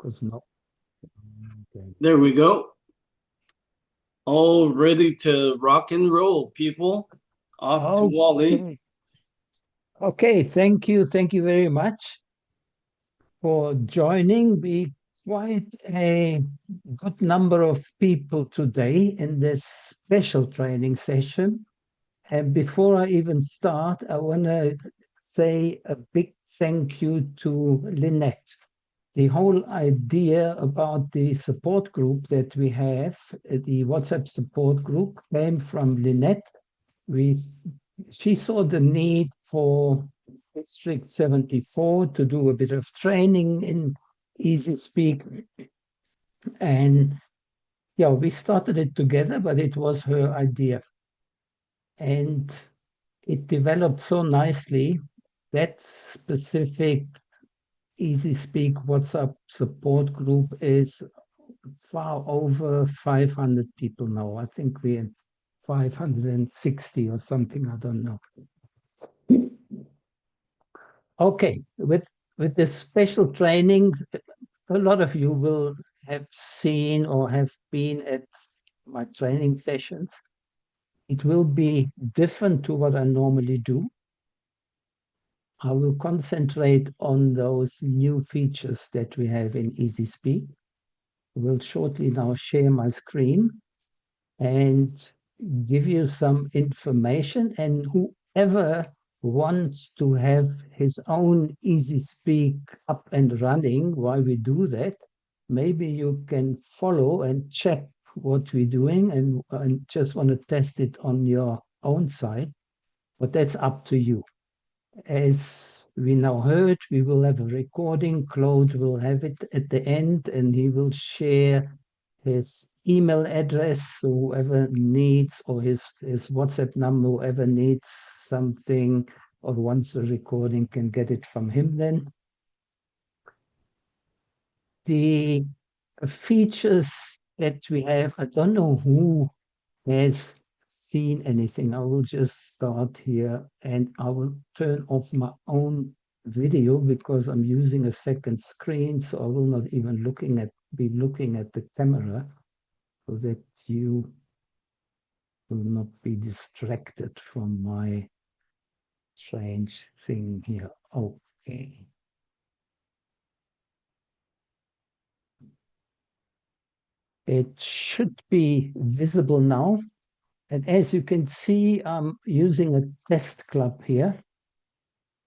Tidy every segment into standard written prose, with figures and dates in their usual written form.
because no. Okay. There we go. All ready to rock and roll, people. Off to Wolly. Okay, thank you. Thank you very much for joining. We quite a good number of people today in this special training session. And before I even start, I want to say a big thank you to Lynette. The whole idea about the support group that we have, the WhatsApp support group, came from Lynette. She saw the need for District 74 to do a bit of training in easySpeak. And yeah, we started it together, but it was her idea. And it developed so nicely. That specific easySpeak WhatsApp support group is far over 500 people now. I think we're 560 or something, I don't know. Okay, with this special training, a lot of you will have seen or have been at my training sessions. It will be different to what I normally do. I will concentrate on those new features that we have in easySpeak. We'll shortly now share my screen and give you some information, and whoever wants to have his own easySpeak up and running while we do that, maybe you can follow and check what we're doing and just want to test it on your own side, but that's up to you. As we now heard, we will have a recording. Claude will have it at the end, and he will share his email address, so whoever needs, or his WhatsApp number, whoever needs something or wants a recording can get it from him then. The features that we have, I don't know who has seen anything. I will just start here and I will turn off my own video because I'm using a second screen, so I will not even be looking at the camera so that you will not be distracted from my strange thing here. Okay. It should be visible now. And as you can see, I'm using a test club here.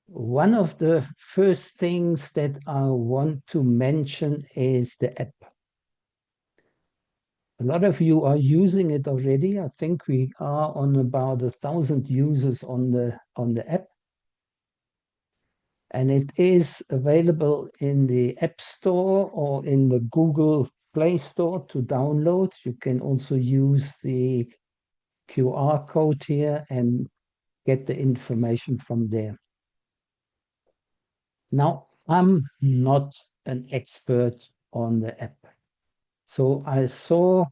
One of the first things that I want to mention is the app. A lot of you are using it already. I think we are on about 1,000 users on the app. And it is available in the App Store or in the Google Play Store to download. You can also use the QR code here and get the information from there. Now, I'm not an expert on the app. So I saw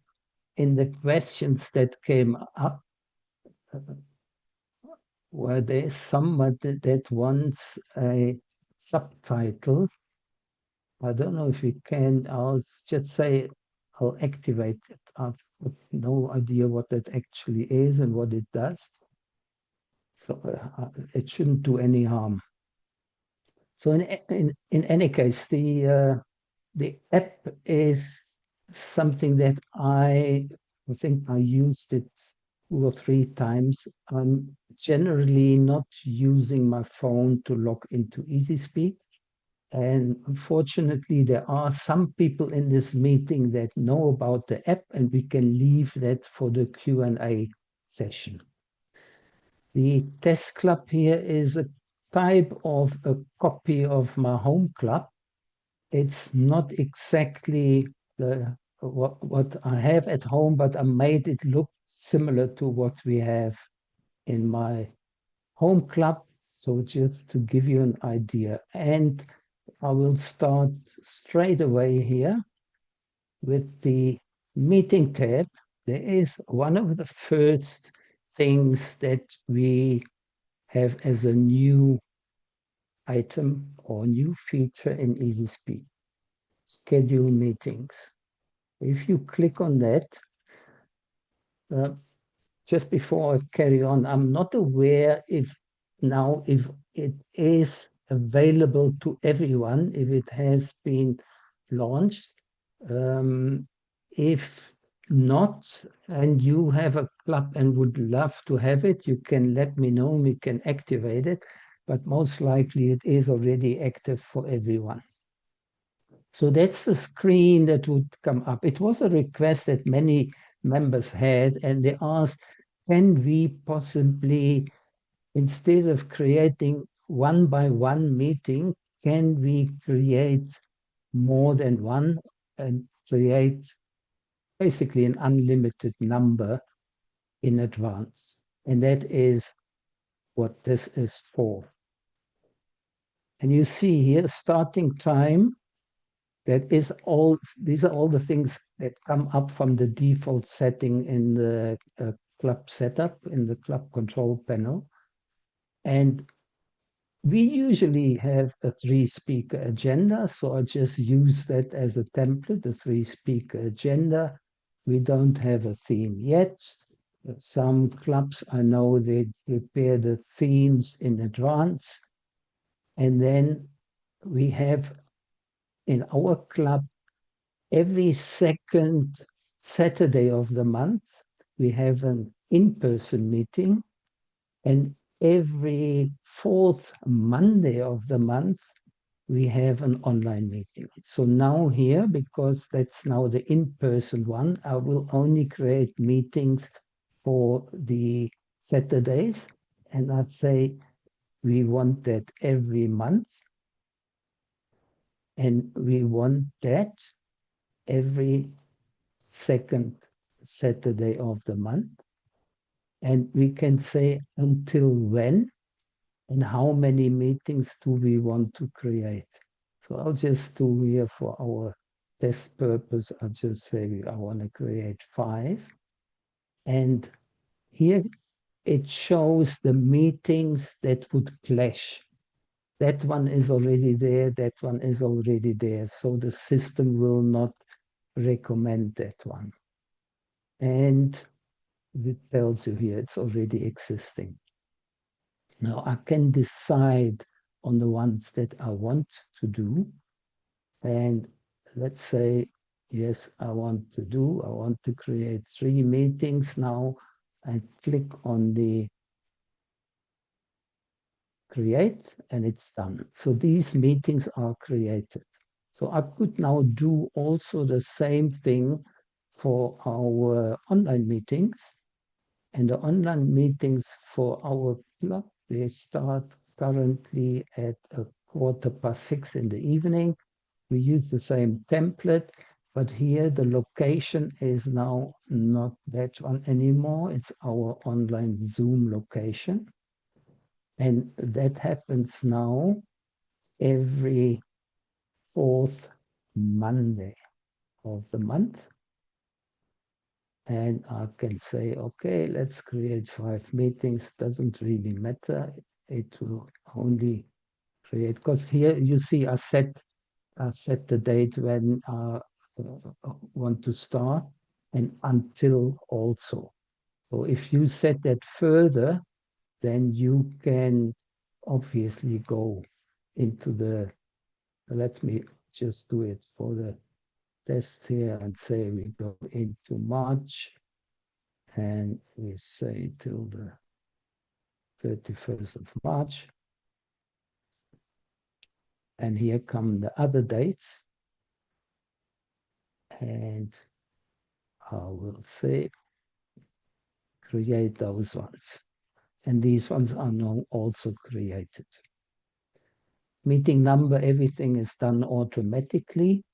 in the questions that came up where there's somebody that wants a subtitle. I don't know if we can, I'll just say I'll activate it. I've got no idea what that actually is and what it does. So it shouldn't do any harm. So in any case, the app is something that I think I used it 2 or 3 times. I'm generally not using my phone to log into easySpeak. And unfortunately, there are some people in this meeting that know about the app, and we can leave that for the Q&A session. The test club here is a type of a copy of my home club. It's not exactly what I have at home, but I made it look similar to what we have in my home club. So just to give you an idea. And I will start straight away here with the meeting tab. There is one of the first things that we have as a new item or new feature in easySpeak. schedule meetings. If you click on that, just before I carry on, I'm not aware if it is available to everyone, if it has been launched. If not, and you have a club and would love to have it, you can let me know, we can activate it, but most likely it is already active for everyone. So that's the screen that would come up. It was a request that many members had, and they asked, can we possibly, instead of creating one by one meeting, can we create more than one and create basically an unlimited number in advance? And that is what this is for. And you see here, starting time, these are all the things that come up from the default setting in the club setup, in the club control panel. And we usually have a 3-speaker agenda, so I just use that as a template, the 3-speaker agenda. We don't have a theme yet. Some clubs, I know they prepare the themes in advance. And then we have in our club, every second Saturday of the month, we have an in-person meeting. And every fourth Monday of the month, we have an online meeting. So now here, because that's now the in-person one, I will only create meetings for the Saturdays. And I'd say we want that every month. And we want that every second Saturday of the month. And we can say until when and how many meetings do we want to create. So I'll just do here for our test purpose, I'll just say I want to create 5. And here it shows the meetings that would clash. That one is already there, that one is already there. So the system will not recommend that one. And it tells you here it's already existing. Now I can decide on the ones that I want to do. And let's say, yes, I want to create 3 meetings now. I click on the create and it's done. So these meetings are created. So I could now do also the same thing for our online meetings. And the online meetings for our club, they start currently at 6:15 in the evening. We use the same template, but here the location is now not that one anymore. It's our online Zoom location. And that happens now every fourth Monday of the month. And I can say, okay, let's create 5 meetings. Doesn't really matter. It will only create, because here you see I set the date when I want to start and until also. So if you set that further, then you can obviously go into let me just do it for the test here and say we go into March and we say till the 31st of March. And here come the other dates. And I will say create those ones. And these ones are now also created. Meeting number, everything is done automatically.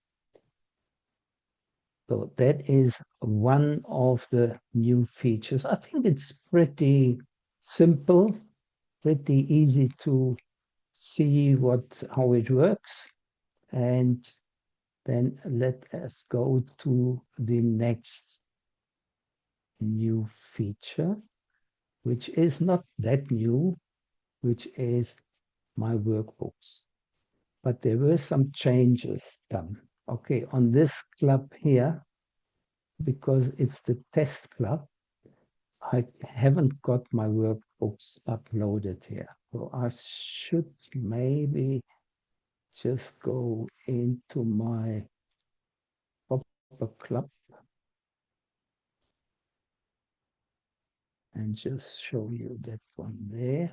So that is one of the new features. I think it's pretty simple, pretty easy to see how it works. And then let us go to the next new feature, which is not that new, which is my workbooks. But there were some changes done. Okay, on this club here, because it's the test club, I haven't got my workbooks uploaded here. So I should maybe just go into my proper club and just show you that one there.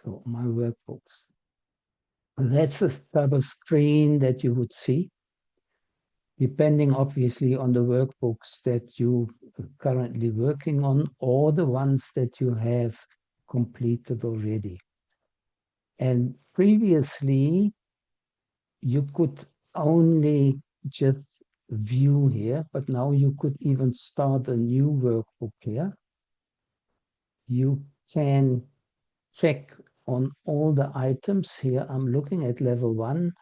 So my workbooks. That's the type of screen that you would see, depending obviously on the workbooks that you are currently working on or the ones that you have completed already. And previously, you could only just view here, but now you could even start a new workbook here. You can check on all the items here. I'm looking at level 1,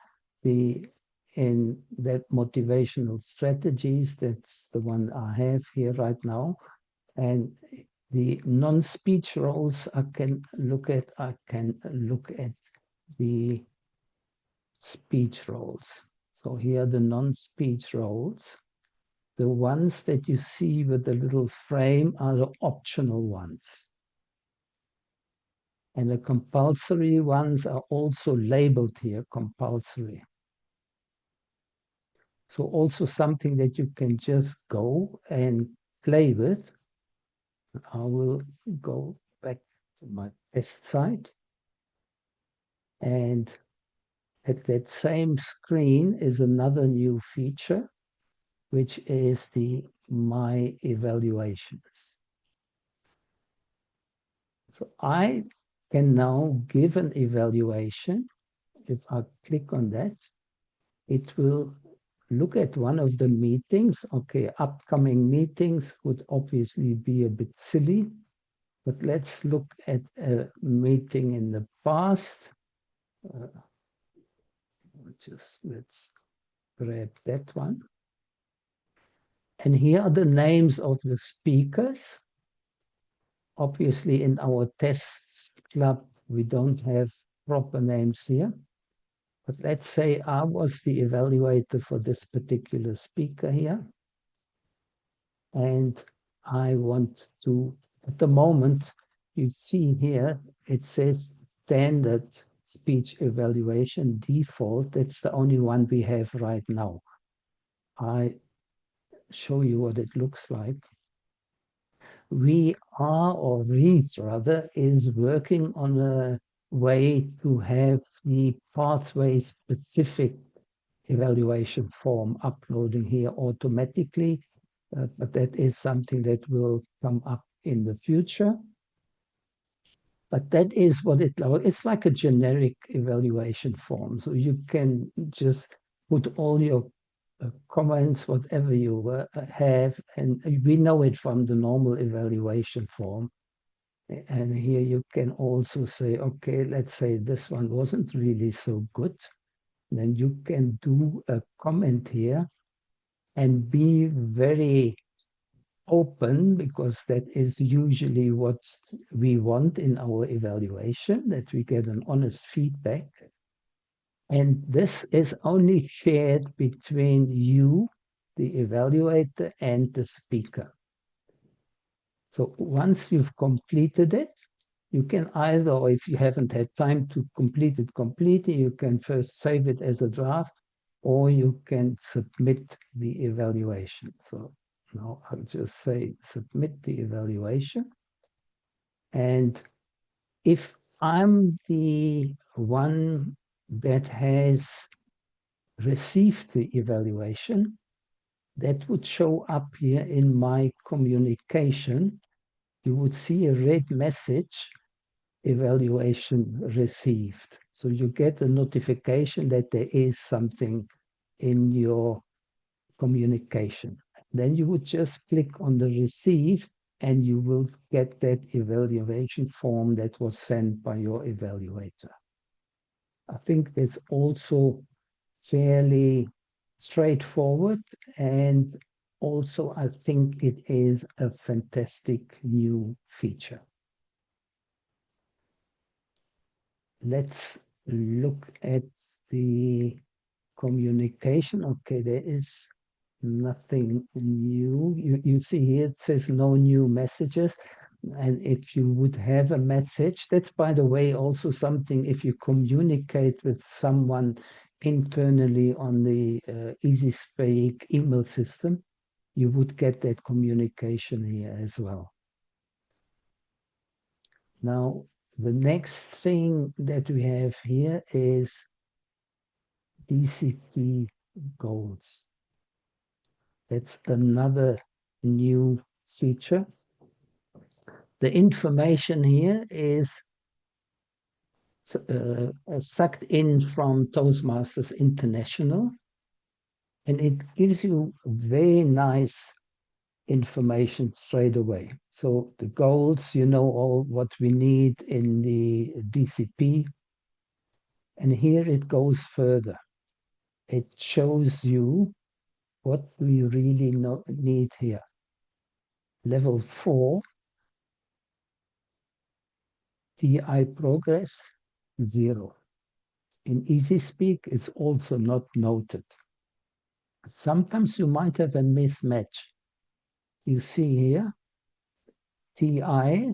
in that motivational strategies. That's the one I have here right now. And the non-speech roles I can look at the speech roles. So here are the non-speech roles. The ones that you see with the little frame are the optional ones. And the compulsory ones are also labeled here, compulsory. So also something that you can just go and play with. I will go back to my test site. And at that same screen is another new feature, which is the My Evaluations. So I can now give an evaluation. If I click on that, it will look at one of the meetings. Okay, upcoming meetings would obviously be a bit silly, but let's look at a meeting in the past. Let's grab that one. And here are the names of the speakers. Obviously, in our test club, we don't have proper names here. But let's say I was the evaluator for this particular speaker here. And I want to, at the moment, you see here, it says standard speech evaluation default. That's the only one we have right now. I show you what it looks like. We are, or Reeds rather, is working on a way to have the pathway specific evaluation form uploading here automatically, but that is something that will come up in the future. But that is what it's like a generic evaluation form. So you can just put all your comments, whatever you have, and we know it from the normal evaluation form. And here you can also say, okay, let's say this one wasn't really so good. Then you can do a comment here and be very open, because that is usually what we want in our evaluation, that we get an honest feedback. And this is only shared between you, the evaluator, and the speaker. So once you've completed it, you can either, or if you haven't had time to complete it completely, you can first save it as a draft, or you can submit the evaluation. So now I'll just say submit the evaluation. And if I'm the one that has received the evaluation, that would show up here in my communication. You would see a red message, evaluation received. So you get a notification that there is something in your communication. Then you would just click on the receive and you will get that evaluation form that was sent by your evaluator. I think that's also fairly straightforward, and also I think it is a fantastic new feature. Let's look at the communication. Okay, there is nothing new. You see here it says no new messages. And if you would have a message, that's by the way also something, if you communicate with someone internally on the easySpeak email system, you would get that communication here as well. Now, the next thing that we have here is DCP goals. That's another new feature. The information here is sucked in from Toastmasters International, and it gives you very nice information straight away. So the goals, you know, all what we need in the DCP. And here it goes further. It shows you what we really need here. Level 4, TI progress, 0. In easySpeak, it's also not noted. Sometimes you might have a mismatch. You see here, TI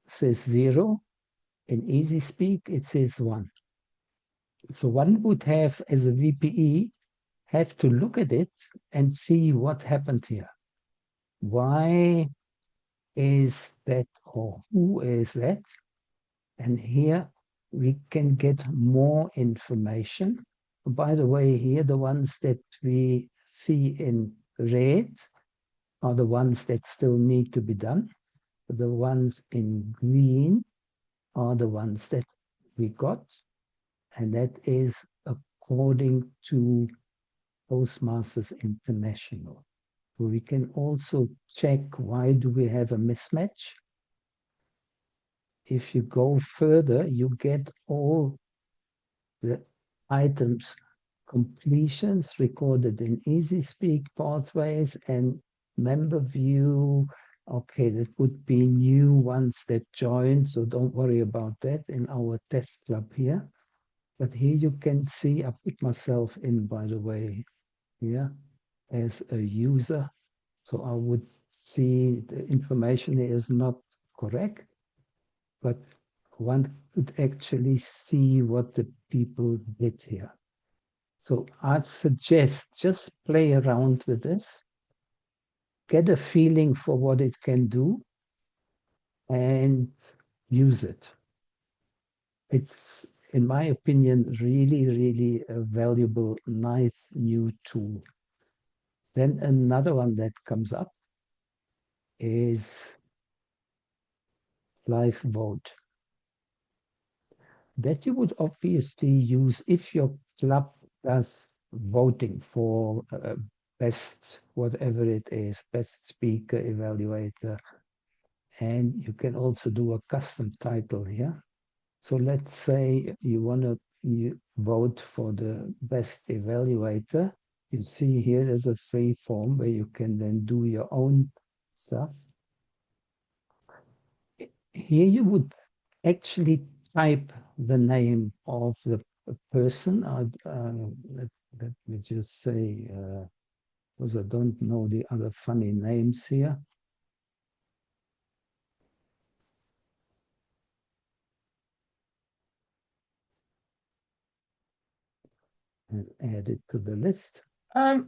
says 0. In easySpeak, it says 1. So one would have, as a VPE, have to look at it and see what happened here. Why is that, or who is that? And here we can get more information. By the way, here the ones that we see in red are the ones that still need to be done. The ones in green are the ones that we got. And that is according to Toastmasters International. So we can also check why do we have a mismatch. If you go further, you get all the items completions recorded in easySpeak pathways and member view. Okay, that would be new ones that joined, so don't worry about that in our test club here. But here you can see, I put myself in, by the way, here as a user. So I would see the information is not correct, but one could actually see what the people did here. So I'd suggest just play around with this, get a feeling for what it can do, and use it. It's, in my opinion, really, really a valuable, nice new tool. Then another one that comes up is live vote. That you would obviously use if your club does voting for best, whatever it is, best speaker, evaluator. And you can also do a custom title here. So let's say you want to vote for the best evaluator. You see here there's a free form where you can then do your own stuff. Here you would actually type the name of the person. Let me just say, because I don't know the other funny names here. And add it to the list.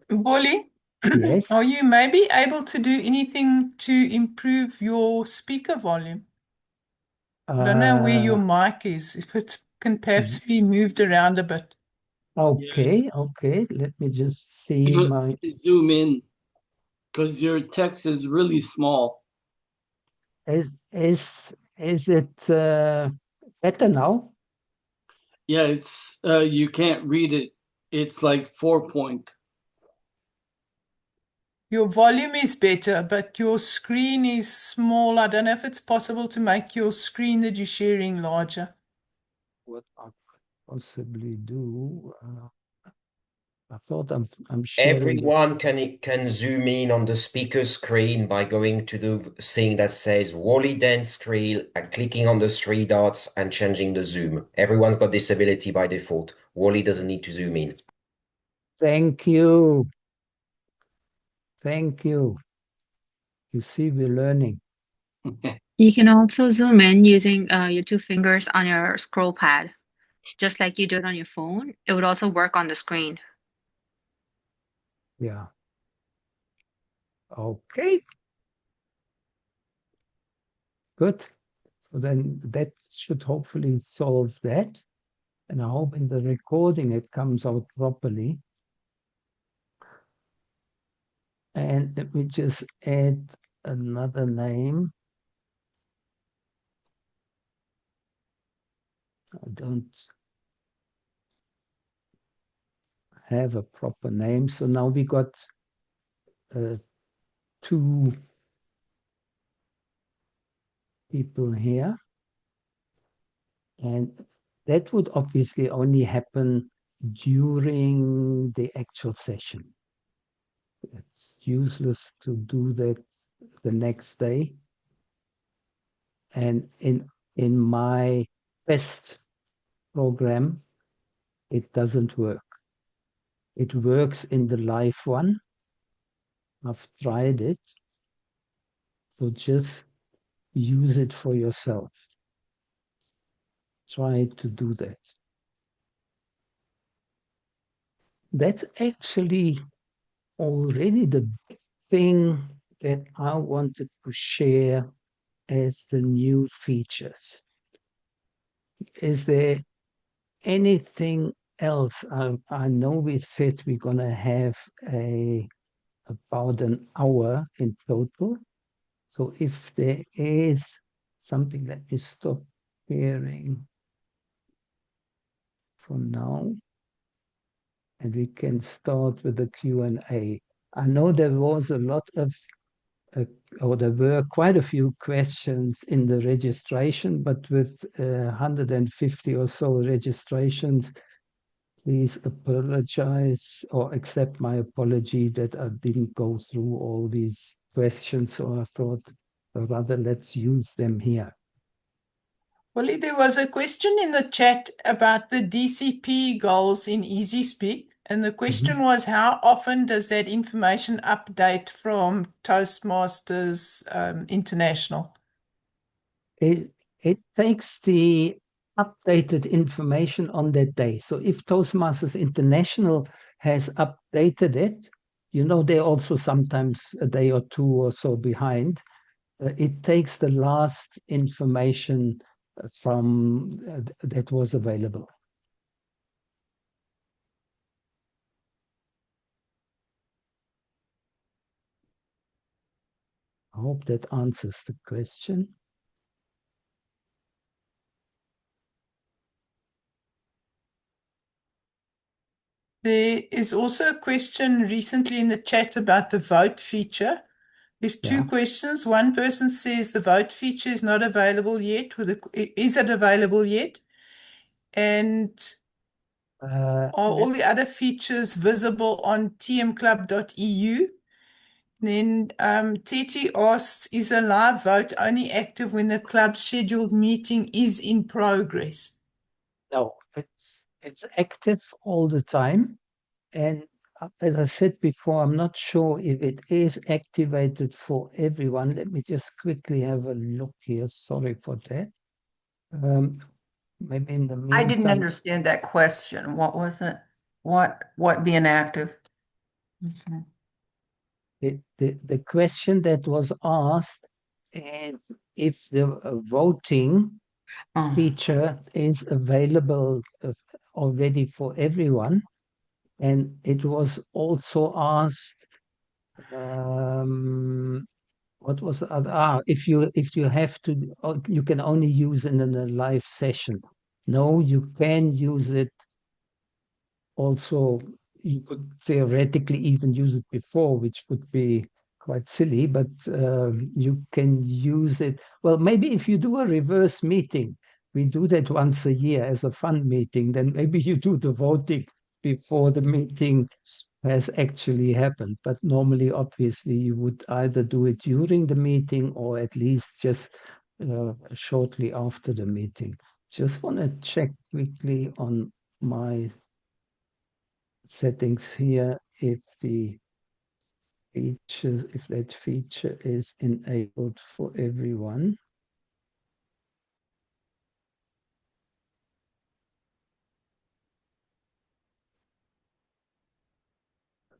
Wolly, Yes. are you maybe able to do anything to improve your speaker volume? I don't know where your mic is, if it can perhaps be moved around a bit. Okay, okay. Let me just see my. Zoom in because your text is really small. Is it better now? Yeah, it's you can't read it. It's like 4 point. Your volume is better, but your screen is small. I don't know if it's possible to make your screen that you're sharing larger. What I could possibly do. I thought I'm sharing. Everyone can zoom in on the speaker screen by going to the thing that says Wolly Denzl screen and clicking on the three dots and changing the zoom. Everyone's got this ability by default. Wolly doesn't need to zoom in. Thank you. Thank you. You see, we're learning. You can also zoom in using your two fingers on your scroll pad, just like you do it on your phone. It would also work on the screen. Yeah. Okay. Good. So then that should hopefully solve that. And I hope in the recording it comes out properly. And let me just add another name. I don't have a proper name. So now we got two people here. And that would obviously only happen during the actual session. It's useless to do that the next day. And in my test program, it doesn't work. It works in the live one. I've tried it. So just use it for yourself. Try to do that. That's actually already the big thing that I wanted to share as the new features. Is there anything else? I know we said we're going to have about an hour in total. So if there is something, let me stop sharing for now. And we can start with the Q&A. I know there was a lot of, or there were quite a few questions in the registration, but with 150 or so registrations, please apologize or accept my apology that I didn't go through all these questions. So I thought rather let's use them here. Wolly, there was a question in the chat about the DCP goals in easySpeak. And the question was, how often does that information update from Toastmasters International? It takes the updated information on that day. So if Toastmasters International has updated it, you know, they're also sometimes a day or two or so behind. It takes the last information from that was available. I hope that answers the question. There is also a question recently in the chat about the vote feature. There's two questions. One person says the vote feature is not available yet. Is it available yet? And are all the other features visible on tmclub.eu? Then Teti asks, is a live vote only active when the club's scheduled meeting is in progress? No, it's active all the time. And as I said before, I'm not sure if it is activated for everyone. Let me just quickly have a look here. Sorry for that. Maybe in the meantime, I didn't understand that question. What was it? What being active? the question that was asked is if the voting feature is available already for everyone. And it was also asked, what was the other? If you have to, you can only use it in a live session. No, you can use it also. You could theoretically even use it before, which would be quite silly, but you can use it. Well, maybe if you do a reverse meeting, we do that once a year as a fun meeting, then maybe you do the voting before the meeting has actually happened. But normally, obviously, you would either do it during the meeting or at least just shortly after the meeting. Just want to check quickly on my settings here if the features, if that feature is enabled for everyone.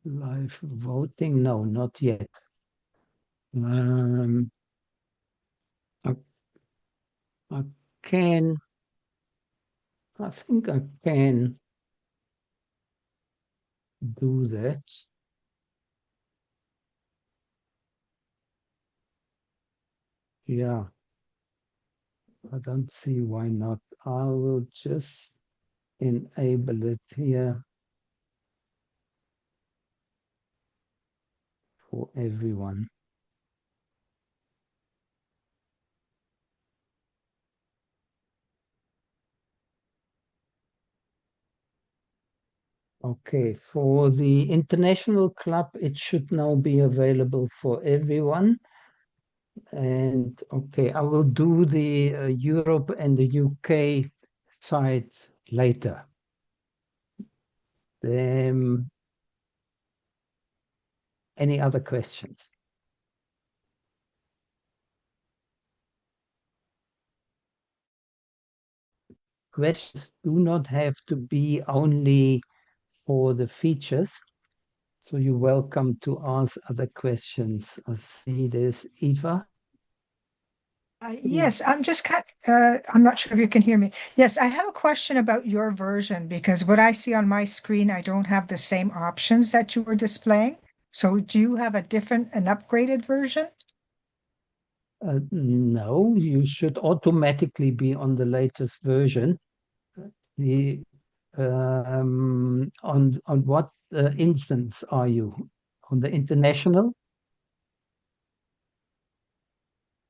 Live voting? No, not yet. I can, I think I can do that. Yeah, I don't see why not. I will just enable it here for everyone. Okay, for the international club, it should now be available for everyone. And okay, I will do the Europe and the UK side later. Any other questions? Questions do not have to be only for the features. So you're welcome to ask other questions. I see there's Eva. Yes, I'm not sure if you can hear me. Yes, I have a question about your version because what I see on my screen, I don't have the same options that you were displaying. So do you have an upgraded version? No, you should automatically be on the latest version. The on what instance are you? On the international?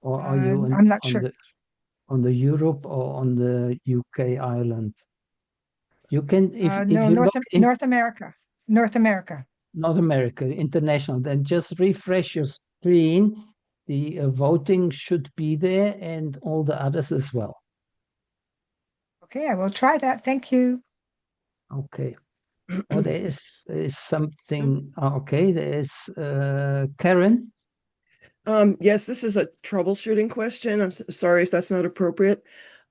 Or are you I'm not sure. On the Europe or on the UK island? You can if No, you look in North America. North America. North America, international, then just refresh your screen. The voting should be there and all the others as well. Okay, I will try that. Thank you. Okay. Oh, there is something. Okay, there is Karen. Yes, this is a troubleshooting question. I'm sorry if that's not appropriate.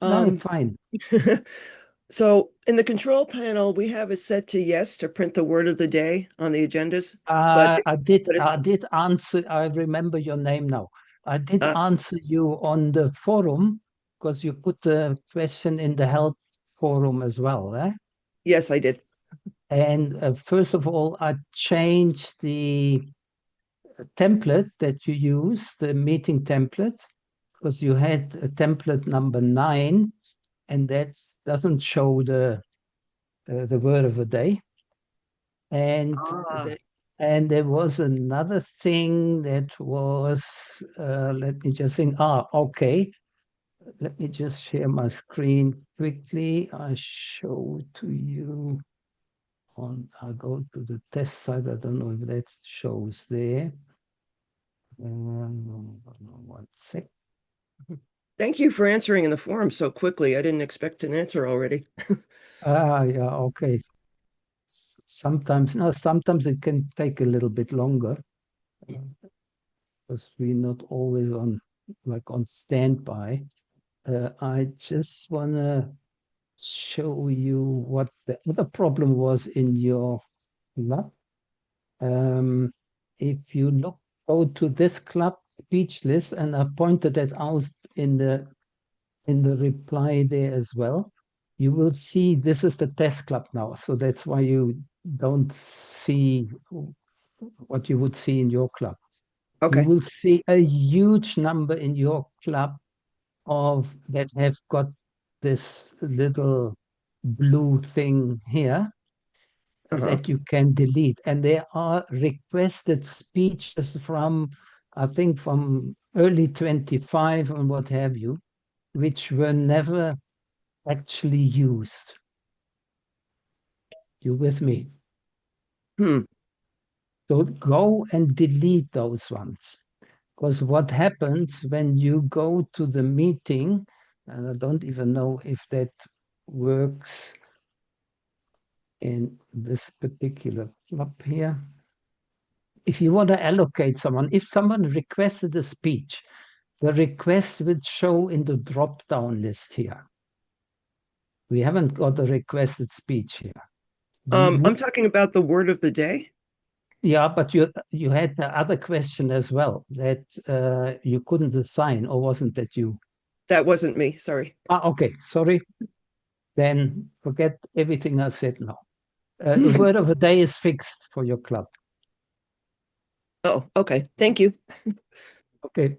No, fine. So in the control panel, we have it set to yes to print the word of the day on the agendas. I did answer. I remember your name now. I did answer you on the forum because you put the question in the help forum as well, eh? Yes, I did. And first of all, I changed the template that you use, the meeting template, because you had a template number 9, and that doesn't show the word of the day. And and there was another thing that was, let me just think. Okay. Let me just share my screen quickly. I show to you I go to the test site. I don't know if that shows there. 1 sec. Thank you for answering in the forum so quickly. I didn't expect an answer already. Yeah, okay. Sometimes it can take a little bit longer because we're not always on standby. I just want to show you what the other problem was in your club. If you go to this club speech list, and I pointed that out in the reply there as well, you will see this is the test club now. So that's why you don't see what you would see in your club. Okay. You will see a huge number in your club that have got this little blue thing here that you can delete. And there are requested speeches from, I think, from early 25 and what have you, which were never actually used. You with me? Hmm. So go and delete those ones. Because what happens when you go to the meeting, and I don't even know if that works in this particular club here. If you want to allocate someone, if someone requested a speech, the request would show in the drop-down list here. We haven't got a requested speech here. I'm talking about the word of the day. Yeah, but you had the other question as well that you couldn't assign, or wasn't that you? That wasn't me. Sorry. Okay, sorry. Then forget everything I said now. The word of the day is fixed for your club. Oh, okay. Thank you. Okay.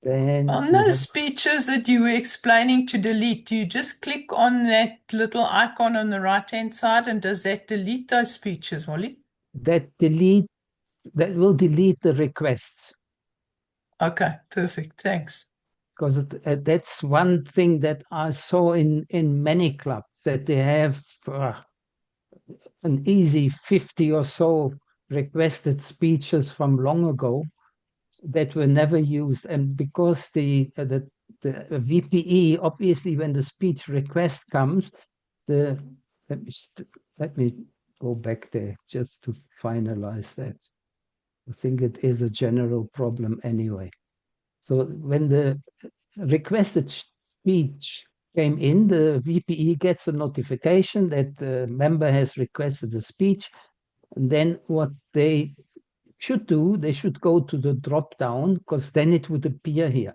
Then On you those have speeches that you were explaining to delete, do you just click on that little icon on the right-hand side, and does that delete those speeches, Wolly? that will delete the requests. Okay, perfect. Thanks. Because that's one thing that I saw in many clubs, that they have an easy 50 or so requested speeches from long ago that were never used. And because the VPE, obviously, when the speech request comes, let me go back there just to finalize that. I think it is a general problem anyway. So when the requested speech came in, the VPE gets a notification that the member has requested a speech. And then what they should do, they should go to the drop down, because then it would appear here.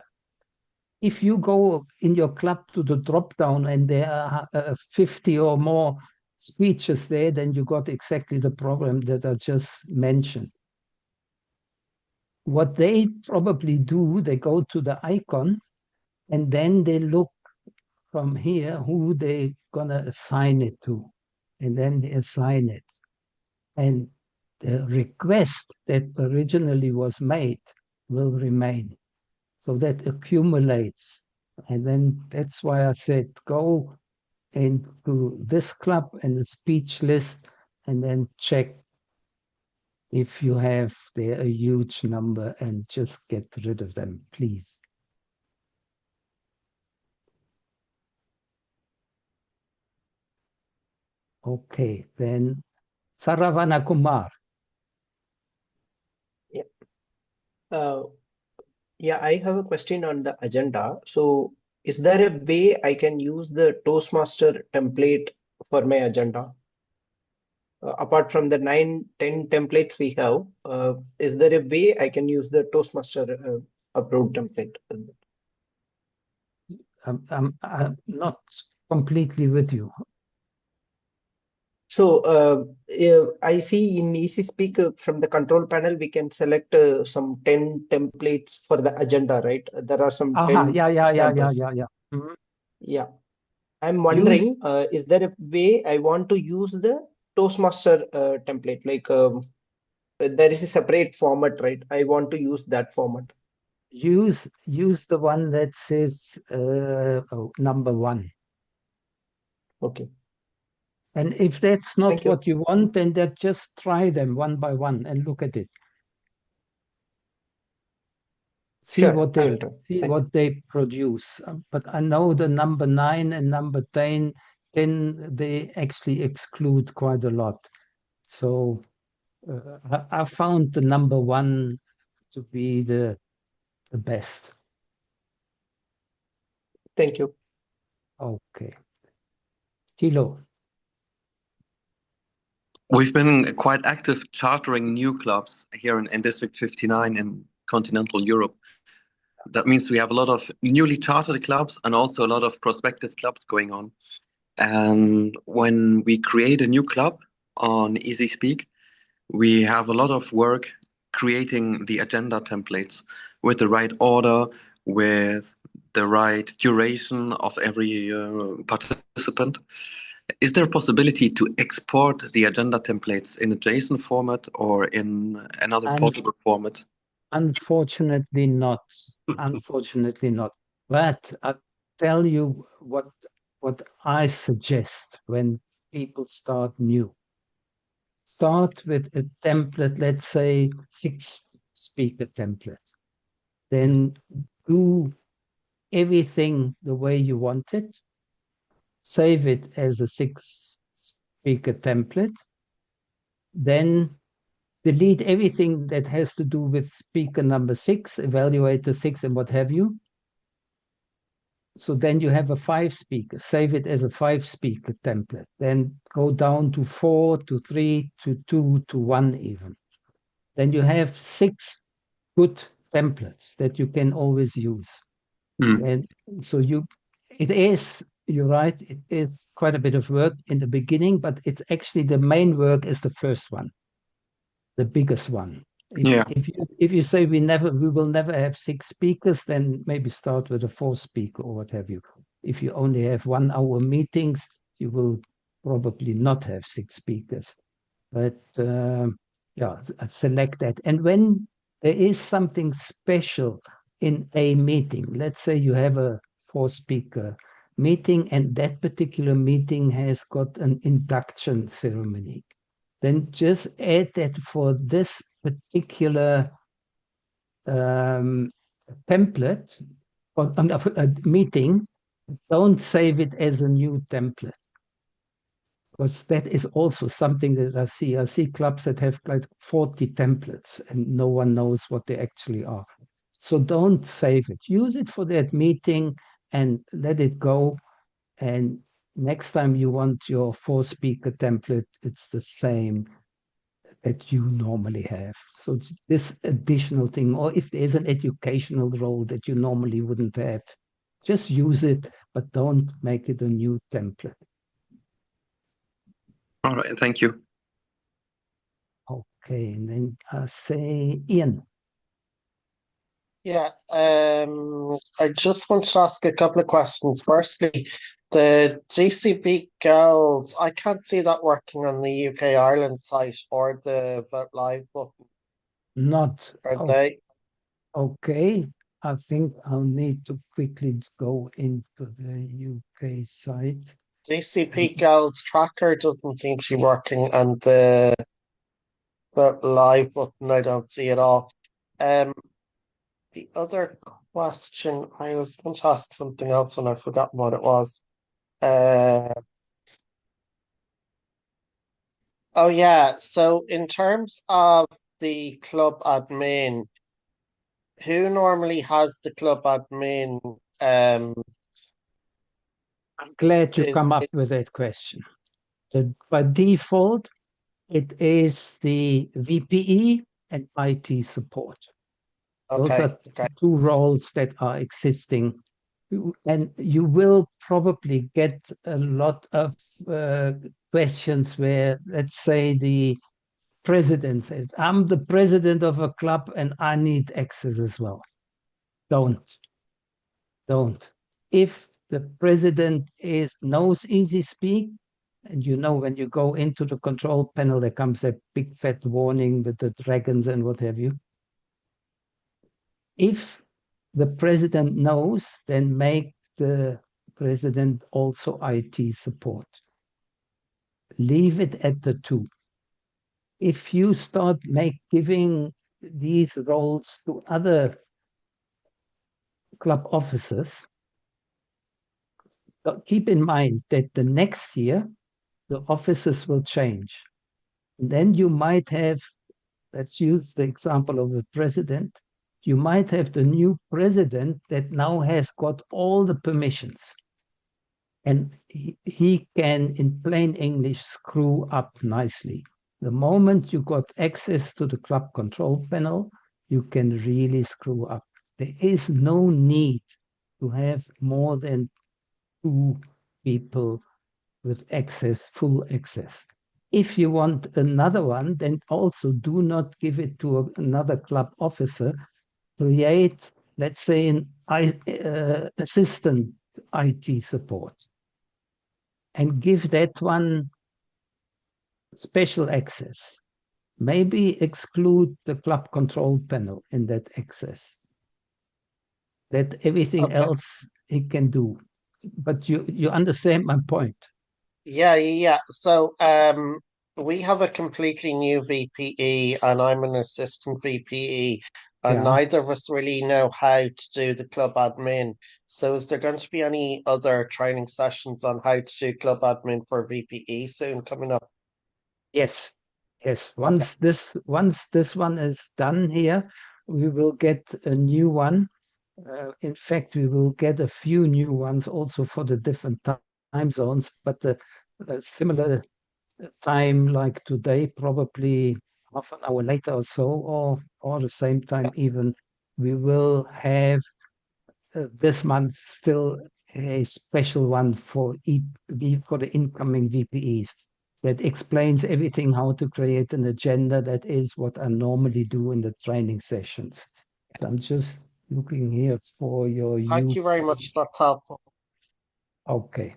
If you go in your club to the drop down and there are 50 or more speeches there, then you got exactly the problem that I just mentioned. What they probably do, they go to the icon and then they look from here who they gonna assign it to, and then they assign it. And the request that originally was made will remain. So that accumulates. And then that's why I said go into this club and the speech list and then check if you have there a huge number and just get rid of them, please. Okay, then Saravana Kumar. Yeah, I have a question on the agenda. So, is there a way I can use the Toastmaster template for my agenda? Apart from the 9-10 templates we have, is there a way I can use the Toastmaster approved template? I'm not completely with you. So I see in easySpeak from the control panel, we can select some 10 templates for the agenda, right? There are some 10 samples. Mhm. Yeah. I'm wondering, is there a way I want to use the Toastmaster template? Like there is a separate format, right? I want to use that format. Use the one that says number 1. Okay. And if that's not Thank you. what you want, then just try them one by one and look at it. See Sure, what I they will try. Thank you. they produce. But I know the number 9 and number 10, they actually exclude quite a lot. So I found the number 1 to be the best. Thank you. Okay. Thilo. We've been quite active chartering new clubs here in District 59 in continental Europe. That means we have a lot of newly chartered clubs and also a lot of prospective clubs going on. And when we create a new club on easySpeak, we have a lot of work creating the agenda templates with the right order, with the right duration of every participant. Is there a possibility to export the agenda templates in a JSON format or in another portable format? Unfortunately not. Unfortunately not. But I tell you what what I suggest when people start new. Start with a template, let's say 6-speaker template. Then do everything the way you want it. Save it as a 6-speaker template. Then delete everything that has to do with speaker number 6, evaluate the 6 and what have you. So then you have a 5-speaker, save it as a 5-speaker template. Then go down to 4, to 3, to 2, to 1 even. Then you have 6 good templates that you can always use. And so you're right, it is quite a bit of work in the beginning, but it's actually the main work is the first one, the biggest one. If you say we will never have 6 speakers, then maybe start with a 4-speaker or what have you. If you only have 1-hour meetings, you will probably not have 6 speakers. But select that. And when there is something special in a meeting, let's say you have a 4-speaker meeting and that particular meeting has got an induction ceremony, then just add that for this particular template or a meeting. Don't save it as a new template, because that is also something that I see. I see clubs that have like 40 templates and no one knows what they actually are. So don't save it. Use it for that meeting and let it go. And next time you want your 4-speaker template, it's the same that you normally have. So it's this additional thing, or if there's an educational role that you normally wouldn't have, just use it, but don't make it a new template. All right, thank you. Okay, and then say Ian. Yeah, I just want to ask a couple of questions. Firstly, the GCP girls, I can't see that working on the UK Ireland site or the Vote Live button. Not. Are they? Okay, I think I'll need to quickly go into the UK site. GCP girls tracker doesn't seem to be working, and the Vote Live button I don't see at all. The other question, I was going to ask something else and I forgot what it was. Oh yeah, so in terms of the club admin, who normally has the club admin? I'm glad you come up with that question. By default, it is the VPE and IT support. Those are 2 roles that are existing. And you will probably get a lot of questions where, let's say, the president says, I'm the president of a club and I need access as well. Don't. If the president knows easySpeak, and you know when you go into the control panel, there comes a big fat warning with the dragons and what have you. If the president knows, then make the president also IT support. Leave it at the 2. If you start giving these roles to other club officers, keep in mind that the next year, the officers will change. And then you might have, let's use the example of the president, you might have the new president that now has got all the permissions. And he can, in plain English, screw up nicely. The moment you got access to the club control panel, you can really screw up. There is no need to have more than 2 people with access, full access. If you want another one, then also do not give it to another club officer. Create, let's say, an assistant IT support and give that one special access. Maybe exclude the club control panel in that access. That everything else he can do. but you understand my point. Yeah. So we have a completely new VPE and I'm an assistant VPE, and Yeah. neither of us really know how to do the club admin. So is there going to be any other training sessions on how to do club admin for VPE soon coming up? Yes. Once this one is done here, we will get a new one. In fact, we will get a few new ones also for the different time zones, but the similar time like today, probably half an hour later or so, or the same time even, we will have this month still a special one for the incoming VPEs that explains everything, how to create an agenda. That is what I normally do in the training sessions. So I'm just looking here for your Thank you very much. That's helpful. Okay.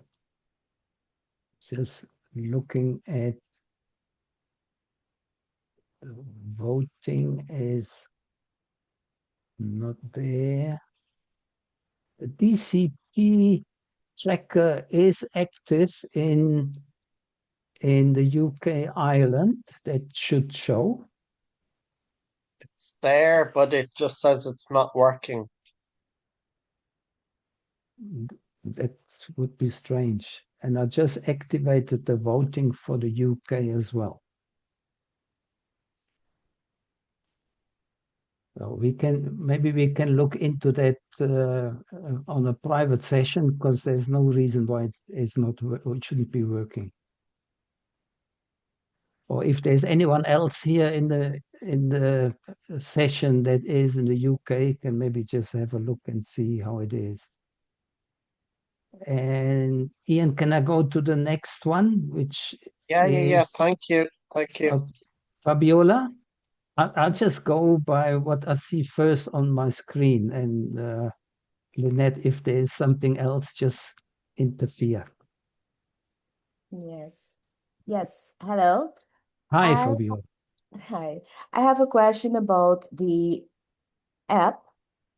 Just looking at voting is not there. The DCP tracker is active in the UK, Ireland. That should show. It's there, but it just says it's not working. That would be strange. And I just activated the voting for the UK as well. So maybe we can look into that on a private session, because there's no reason why it shouldn't be working. Or if there's anyone else here in the session that is in the UK, can maybe just have a look and see how it is. And Ian, can I go to the next one, which Yeah. is Thank you. Fabiola? I'll just go by what I see first on my screen, and Lynette, if there is something else, just interfere. Yes. Hello. Hi, I Fabiola. Hi. I have a question about the app,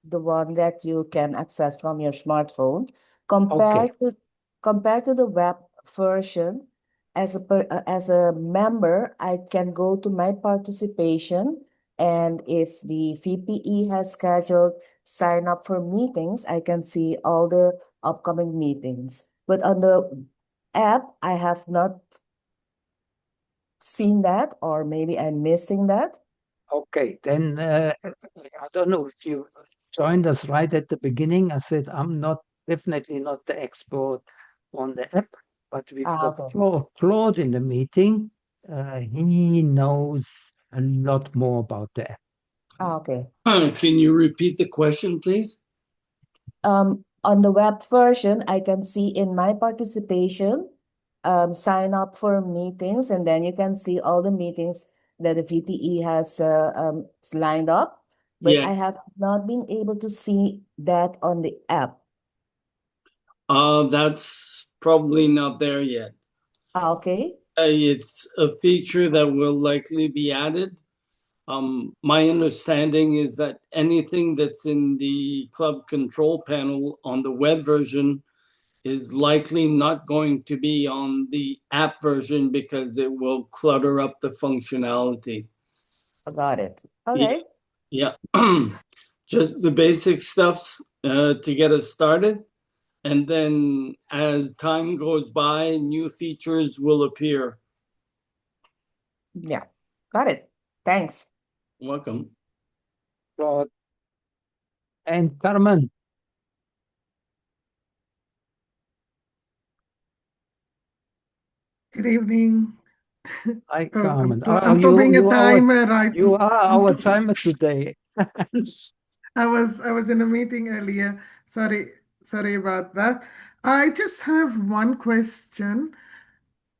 the one that you can access from your smartphone, Okay. compared to the web version. As a member, I can go to my participation, and if the VPE has scheduled sign up for meetings, I can see all the upcoming meetings. But on the app, I have not seen that, or maybe I'm missing that. Okay, then I don't know if you joined us right at the beginning. I said I'm definitely not the expert on the app, but we've got Okay. Claude in the meeting. He knows a lot more about the app. Okay. Can you repeat the question, please? On the web version, I can see in my participation, sign up for meetings, and then you can see all the meetings that the VPE has lined up. But Yeah. I have not been able to see that on the app. That's probably not there yet. Okay. It's a feature that will likely be added. My understanding is that anything that's in the club control panel on the web version is likely not going to be on the app version because it will clutter up the functionality. I got it. Okay. Yeah. Just the basic stuff to get us started. And then as time goes by, new features will appear. Yeah. Got it. Thanks. Welcome. Claude. And Carmen. Good evening. Hi, Oh, Carmen. I'm still being a timer. You are our timer today. I was in a meeting earlier. Sorry about that. I just have one question.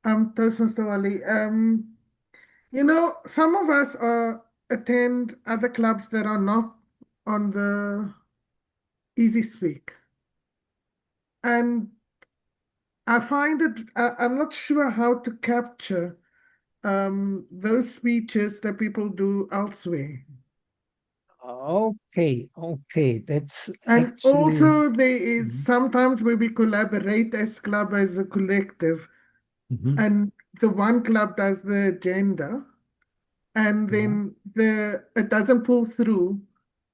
Mr. Wolly. Some of us attend other clubs that are not on the easySpeak. And I find I'm not sure how to capture those features that people do elsewhere. Okay, okay, that's And actually also there is Mhm. sometimes where we collaborate as club, as a collective, Mhm. and the one club does the agenda, and Yeah. then it doesn't pull through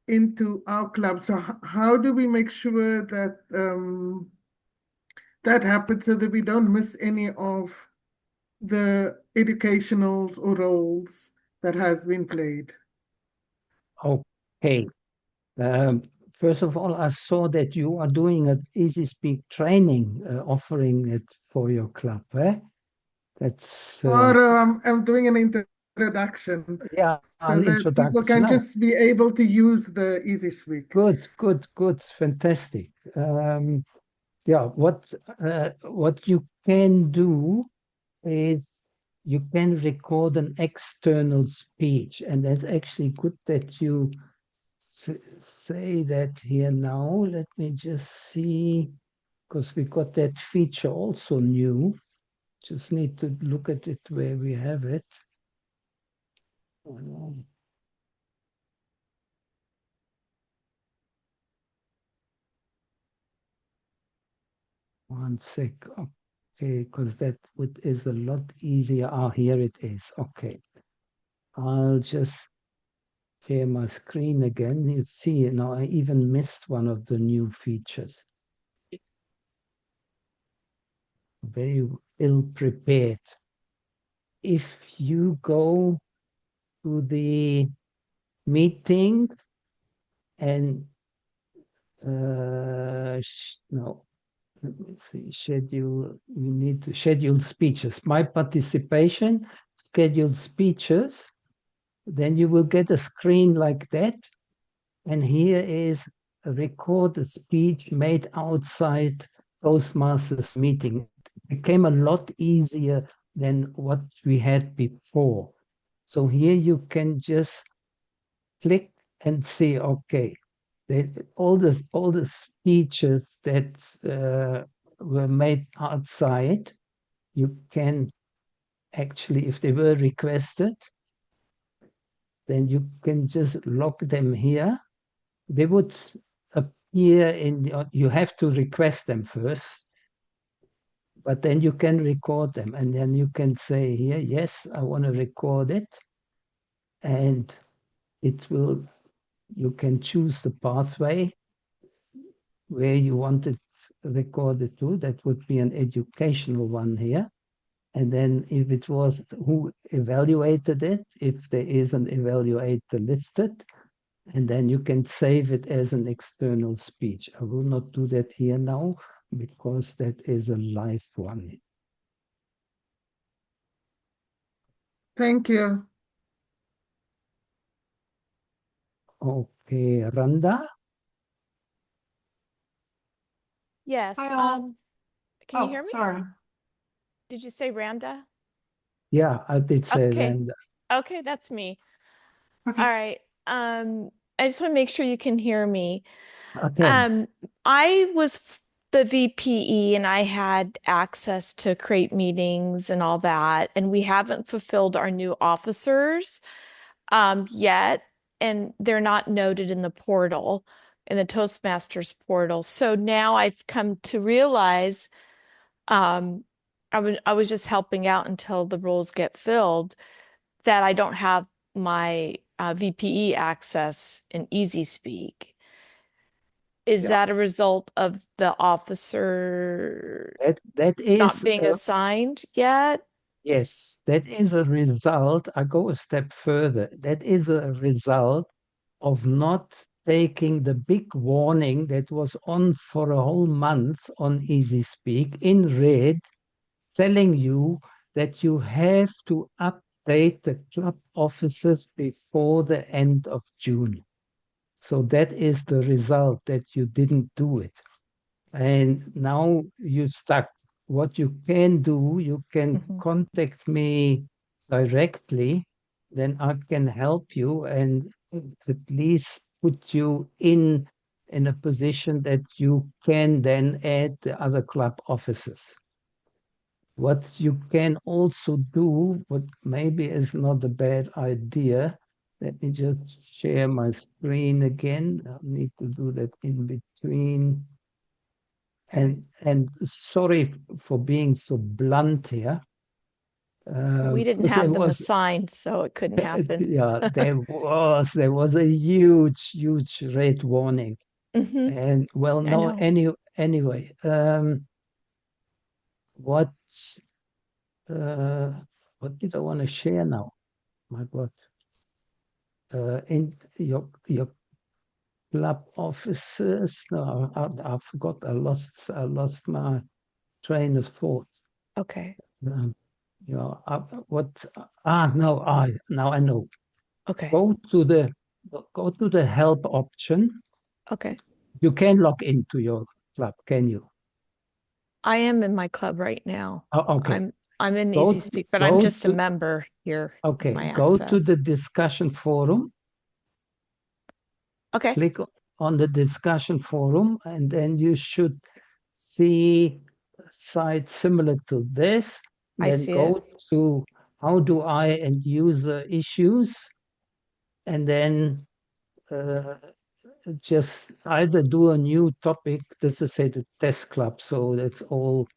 into our club. So how do we make sure that that happens so that we don't miss any of the educationals or roles that has been played? Okay. Um, First of all, I saw that you are doing an easySpeak training, offering it for your club. That's Or I'm doing an introduction yeah, so an that people introduction. can No, just be able to use the easySpeak. good, good, good, fantastic. Yeah, what you can do is you can record an external speech, and that's actually good that you say that here now. Let me just see, because we got that feature also new. Just need to look at it where we have it. One sec. Okay, because that is a lot easier. Ah, here it is. Okay. I'll just share my screen again. You see, now I even missed one of the new features. Very ill prepared. If you go to the meeting and no, let me see, schedule, we need to schedule speeches. My participation, scheduled speeches, then you will get a screen like that. And here is a recorded speech made outside Toastmasters meeting. It became a lot easier than what we had before. So here you can just click and see, okay, all the speeches that were made outside, you can actually, if they were requested, then you can just log them here. They would appear you have to request them first, but then you can record them, and then you can say here, yes, I want to record it, and it will, you can choose the pathway where you want it recorded to. That would be an educational one here. And then if it was who evaluated it, if there is an evaluator listed, and then you can save it as an external speech. I will not do that here now because that is a live one. Thank you. Okay, Randa? Yes. Hi all. Can you hear me? Sorry. Did you say Randa? Yeah, I did say Okay. Randa. Okay, that's me. Okay. All right. I just want to make sure you can hear me. Okay. I was the VPE and I had access to create meetings and all that, and we haven't fulfilled our new officers yet, and they're not noted in the portal, in the Toastmasters portal. So now I've come to realize I was just helping out until the roles get filled, that I don't have my VPE access in easySpeak. Is Yeah. that a result of the officer That not is being assigned yet? yes, that is a result. I go a step further. That is a result of not taking the big warning that was on for a whole month on easySpeak in red, telling you that you have to update the club offices before the end of June. So that is the result, that you didn't do it. And now you're stuck. What you can do, you can contact me directly, then I can help you and at least put you in a position that you can then add the other club offices. What you can also do, what maybe is not a bad idea, Let me just share my screen again. I need to do that in between. And sorry for being so blunt here. We didn't because there have them was, assigned, so it couldn't happen. yeah, there was a huge red warning. Mhm. And well, I no, know. anyway, what did I want to share now? My God. In your club offices. No, I forgot. I lost my train of thought. Okay. Yeah, now I know. Okay. Go to the help option. Okay. You can log into your club, can you? I am in my club right now. Oh, okay. I'm in Go easySpeak, but I'm go just a to member here in okay. my Go to access. the discussion forum. Okay. Click on the discussion forum, and then you should see a site similar to this. I Then see it. go to how do I and user issues, and then just either do a new topic. This is, say, the test club, so that's all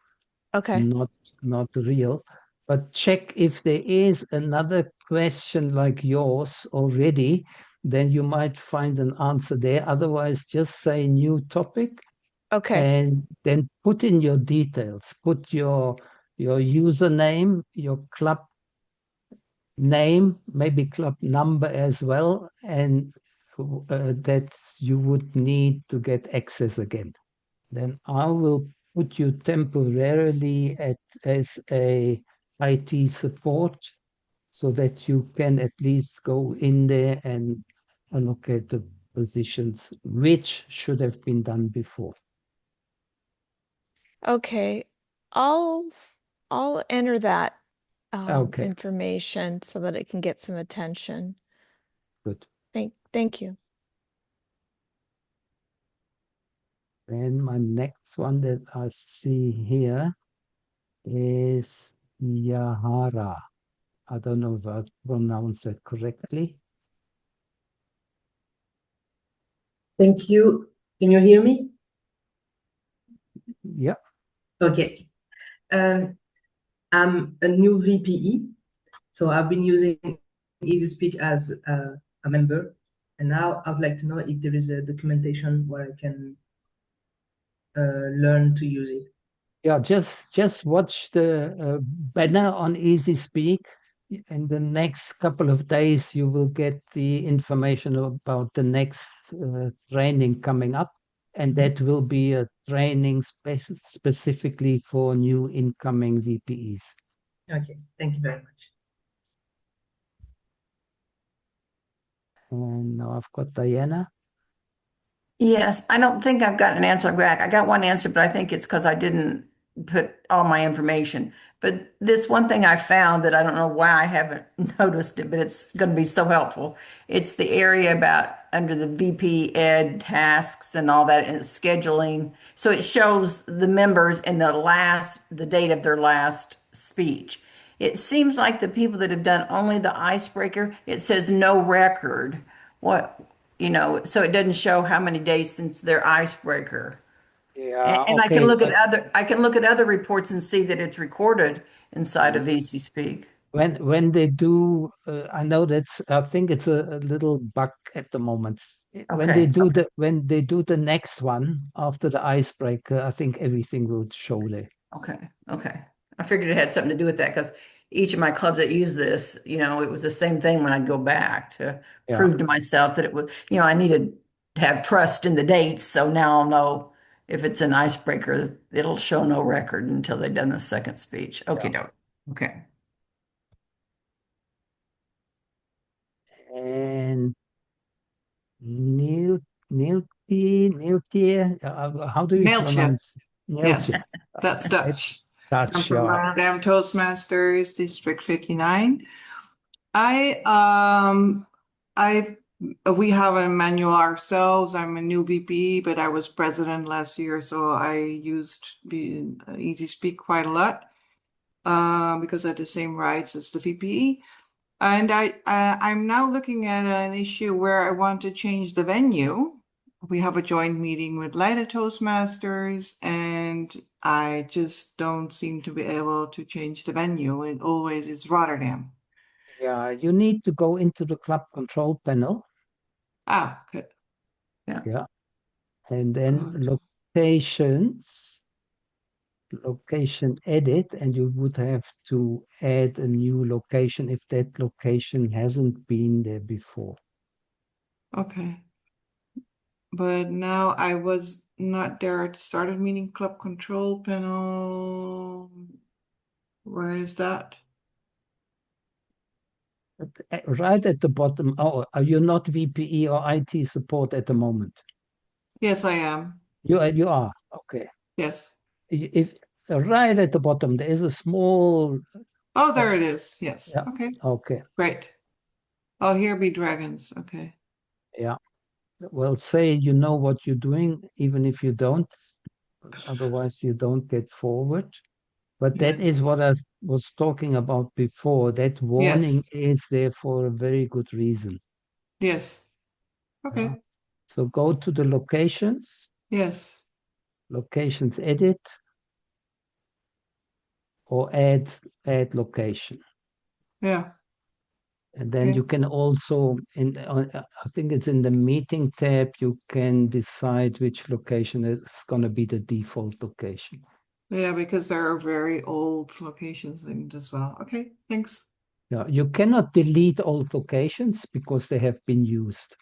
Okay. not real. But check if there is another question like yours already, then you might find an answer there. Otherwise, just say new topic Okay. and then put in your details. Put your username, your club name, maybe club number as well, and that you would need to get access again. Then I will put you temporarily as a IT support so that you can at least go in there and allocate the positions, which should have been done before. Okay. I'll enter that Okay, information so that it can get some attention. good. Thank you. And my next one that I see here is Yahara. I don't know if I pronounced it correctly. Thank you. Can you hear me? Yeah. Okay. I'm a new VPE, so I've been using easySpeak as a member, and now I'd like to know if there is a documentation where I can learn to use it. Yeah, just watch the banner on easySpeak. In the next couple of days, you will get the information about the next training coming up, and that will be a training specifically for new incoming VPEs. Okay, thank you very much. And now I've got Diana. Yes, I don't think I've got an answer, Greg. I got one answer, but I think it's because I didn't put all my information. But this one thing I found that I don't know why I haven't noticed it, but it's going to be so helpful. It's the area about under the VP Ed tasks and all that and it's scheduling. So it shows the members and the date of their last speech. It seems like the people that have done only the icebreaker, it says no record. What, so it doesn't show how many days since their icebreaker. Yeah, And okay. I can look at other reports and see that it's recorded inside of easySpeak. When they do, I think it's a little bug at the moment. When they do the next one after the icebreaker, I think everything will show there. Okay. I figured it had something to do with that because each of my clubs that use this, it was the same thing when I'd go back to prove to myself that it was, I needed to have trust in the dates. So now I'll know if it's an icebreaker, it'll show no record until they've done the second speech. Okay, no. Okay. And Neeltje, how do you Neeltje. pronounce Neeltje? Yes, that's Dutch. I'm Dutch, from yeah. Rotterdam Toastmasters, District 59. We have a manual ourselves. I'm a new VP, but I was president last year, so I used easySpeak quite a lot because I had the same rights as the VPE. And I'm now looking at an issue where I want to change the venue. We have a joint meeting with Leiden Toastmasters, and I just don't seem to be able to change the venue. It always is Rotterdam. Yeah, you need to go into the club control panel. Ah, good. Yeah. Yeah. And then location edit, and you would have to add a new location if that location hasn't been there before. Okay. But now I was not there at the start of meeting club control panel. Where is that? Right at the bottom. Oh, are you not VPE or IT support at the moment? Yes, I am. You are. Okay. Yes. If right at the bottom there is a small. Oh, there it is. Yes. Yeah. Okay. Okay. Great. Oh, here be dragons. Okay. Yeah. Well, say you know what you're doing, even if you don't. Otherwise, you don't get forward. But that is what I was talking about before. That warning is there for a very good reason. Yes. Okay. Yeah. So go to the locations. Yes. Locations edit. Or add location. Yeah. And then you can also, I think it's in the meeting tab, you can decide which location is going to be the default location. Yeah, because there are very old locations in it as well. Okay, thanks. Yeah, you cannot delete old locations because they have been used.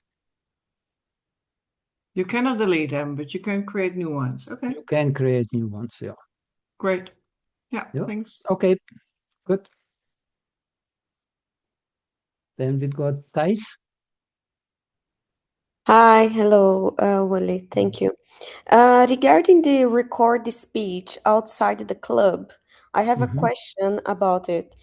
You cannot delete them, but you can create new ones. Okay. You can create new ones, yeah. Great. Yeah, thanks. Okay, good. Then we got Thijs. Hi, hello, Wolly. Thank you. Regarding the record the speech outside the club, I have a question about it.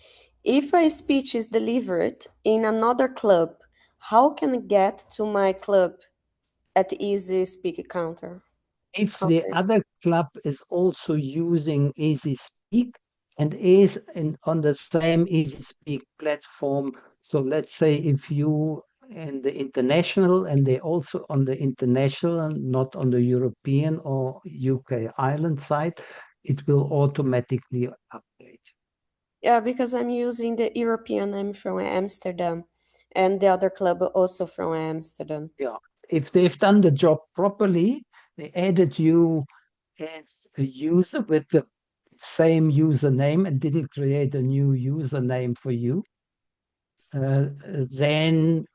If a speech is delivered in another club, how can I get to my club at the easySpeak counter? If the other club is also using easySpeak and is on the same easySpeak platform, so let's say if you and the international and they also on the international, not on the European or UK island side, it will automatically update. Yeah, because I'm using the European, I'm from Amsterdam, and the other club also from Amsterdam. Yeah, if they've done the job properly, they added you as a user with the same username and didn't create a new username for you, then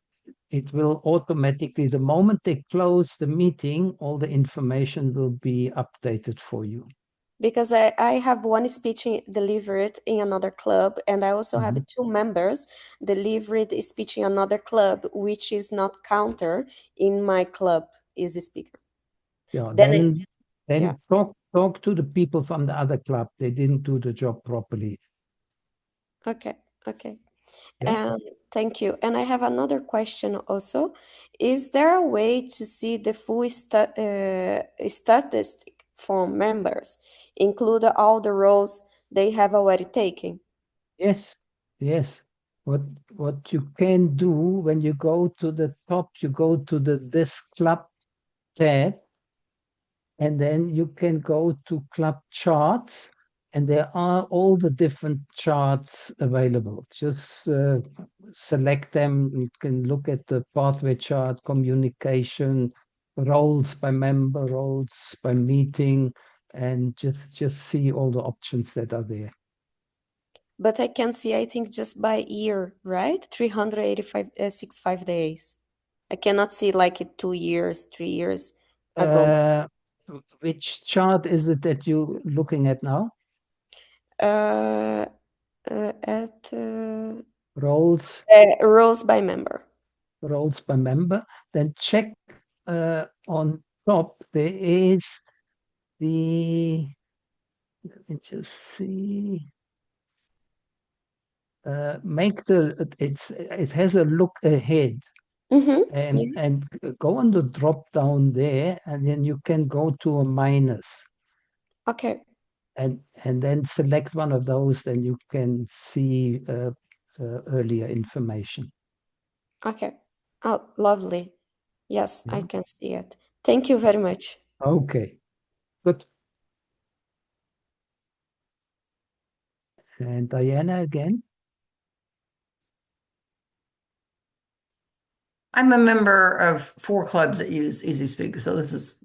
it will automatically, the moment they close the meeting, all the information will be updated for you. Because I have one speech delivered in another club, and I also have two members delivered a speech in another club, which is not counter in my club easySpeaker. Yeah, Then talk to the people from the other club. They didn't do the job properly. Okay. Yeah. And thank you. And I have another question also. Is there a way to see the full statistic from members, include all the roles they have already taken? Yes. What you can do when you go to the top, you go to this club tab, and then you can go to club charts, and there are all the different charts available. Just select them. You can look at the pathway chart, communication, roles by member, roles by meeting, and just see all the options that are there. But I can see, I think, just by year, right? 365 days. I cannot see like 2 years, 3 years ago. Which chart is it that you're looking at now? Roles. Roles by member. Roles by member. Then check on top. There is the. Let me just see. It has a look ahead. And go on the drop down there, and then you can go to a minus. Okay. And then select one of those, then you can see earlier information. Okay. Oh, lovely. Yes, I Yeah. can see it. Thank you very much. Okay, good. And Diana again. I'm a member of 4 clubs that use easySpeak, so this is,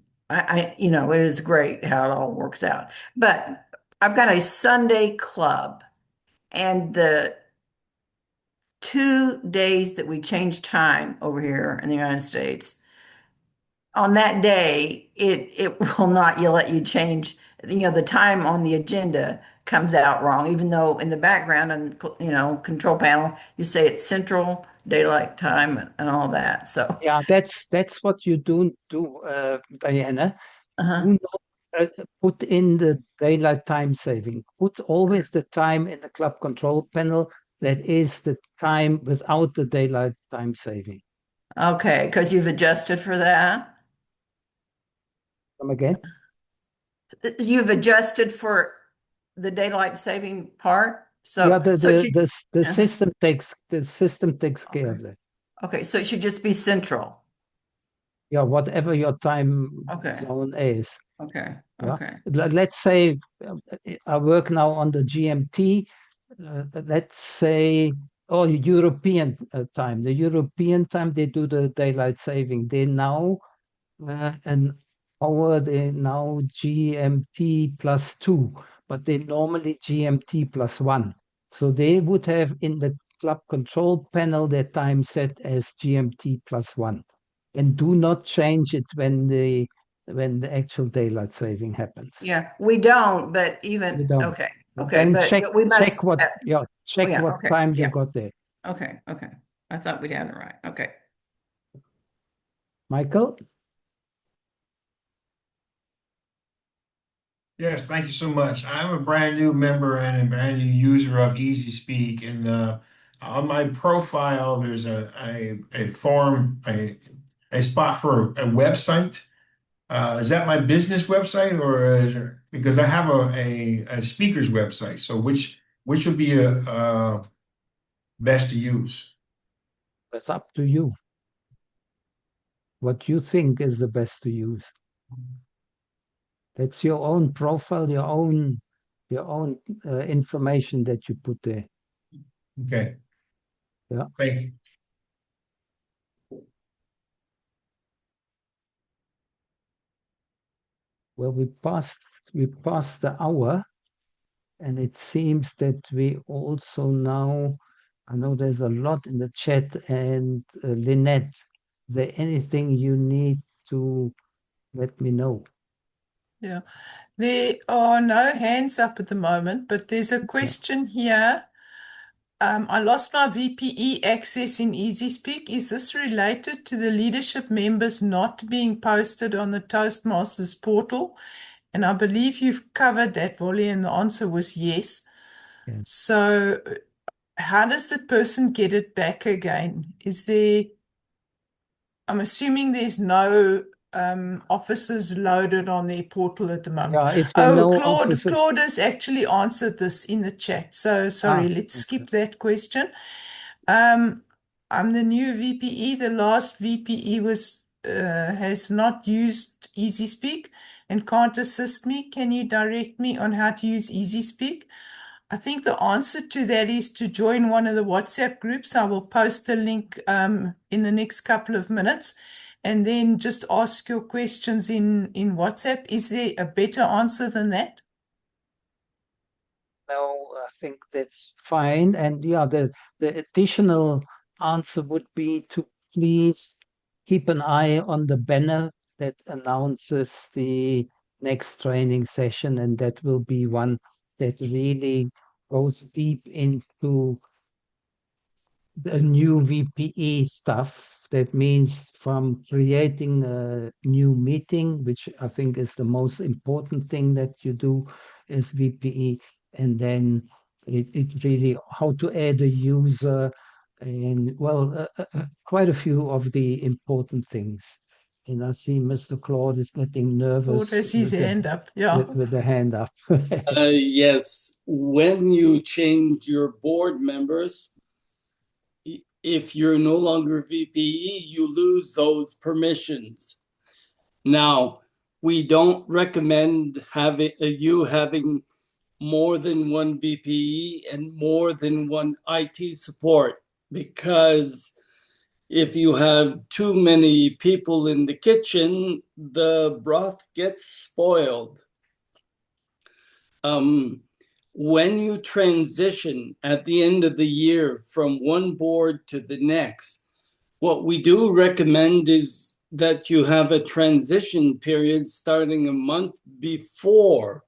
you know, it is great how it all works out. But I've got a Sunday club, and the 2 days that we change time over here in the United States, on that day, it will not, you let you change, you know, the time on the agenda comes out wrong, even though in the background and, you know, control panel, you say it's Central Daylight Time and all that. So yeah, that's what you do, Diana. Do not put in the daylight time saving. Put always the time in the club control panel that is the time without the daylight time saving. Okay, because you've adjusted for that. Come again? You've adjusted for the daylight saving part. So yeah, the system takes care of that. Okay, so it should just be Central. Yeah, whatever your time zone is. Okay. Yeah. Okay. Let's say I work now on the GMT. Let's say, European time. The European time, they do the daylight saving. They now an hour. They now GMT +2, but they normally GMT +1. So they would have in the club control panel their time set as GMT +1, and do not change it when the actual daylight saving happens. Yeah, we don't, but even You don't. okay. But Okay, then but check we must check what okay, time you yeah. got there. Okay. I thought we'd had it right. Okay. Michael? Yes, thank you so much. I'm a brand new member and a brand new user of easySpeak, and on my profile, there's a form, a spot for a website. Is that my business website, or because I have a speaker's website? So which would be best to use? That's up to you. What you think is the best to use. That's your own profile, your own information that you put there. Okay. Yeah. Thank you. Well, we passed the hour, and it seems that we also now, I know there's a lot in the chat, and Lynette, is there anything you need to let me know? Yeah, there are no hands up at the moment, but there's a question here. I lost my VPE access in easySpeak. Is this related to the leadership members not being posted on the Toastmasters portal? And I believe you've covered that, Wolly, and the answer was yes. So how does the person get it back again? I'm assuming there's no officers loaded on their portal at the moment. Yeah, if there are no officers. Claude has actually answered this in the chat. So sorry, let's skip that question. I'm the new VPE. The last VPE has not used easySpeak and can't assist me. Can you direct me on how to use easySpeak? I think the answer to that is to join one of the WhatsApp groups. I will post the link in the next couple of minutes, and then just ask your questions in WhatsApp. Is there a better answer than that? No, I think that's fine. And yeah, the additional answer would be to please keep an eye on the banner that announces the next training session, and that will be one that really goes deep into the new VPE stuff. That means from creating a new meeting, which I think is the most important thing that you do as VPE, and then it really how to add a user, and well, quite a few of the important things. And I see Mr. Claude is getting nervous. Claude has his hand up, yeah. With the hand up. Yes, when you change your board members, if you're no longer VPE, you lose those permissions. Now, we don't recommend you having more than one VPE and more than one IT support, because if you have too many people in the kitchen, the broth gets spoiled. When you transition at the end of the year from one board to the next, what we do recommend is that you have a transition period starting a month before.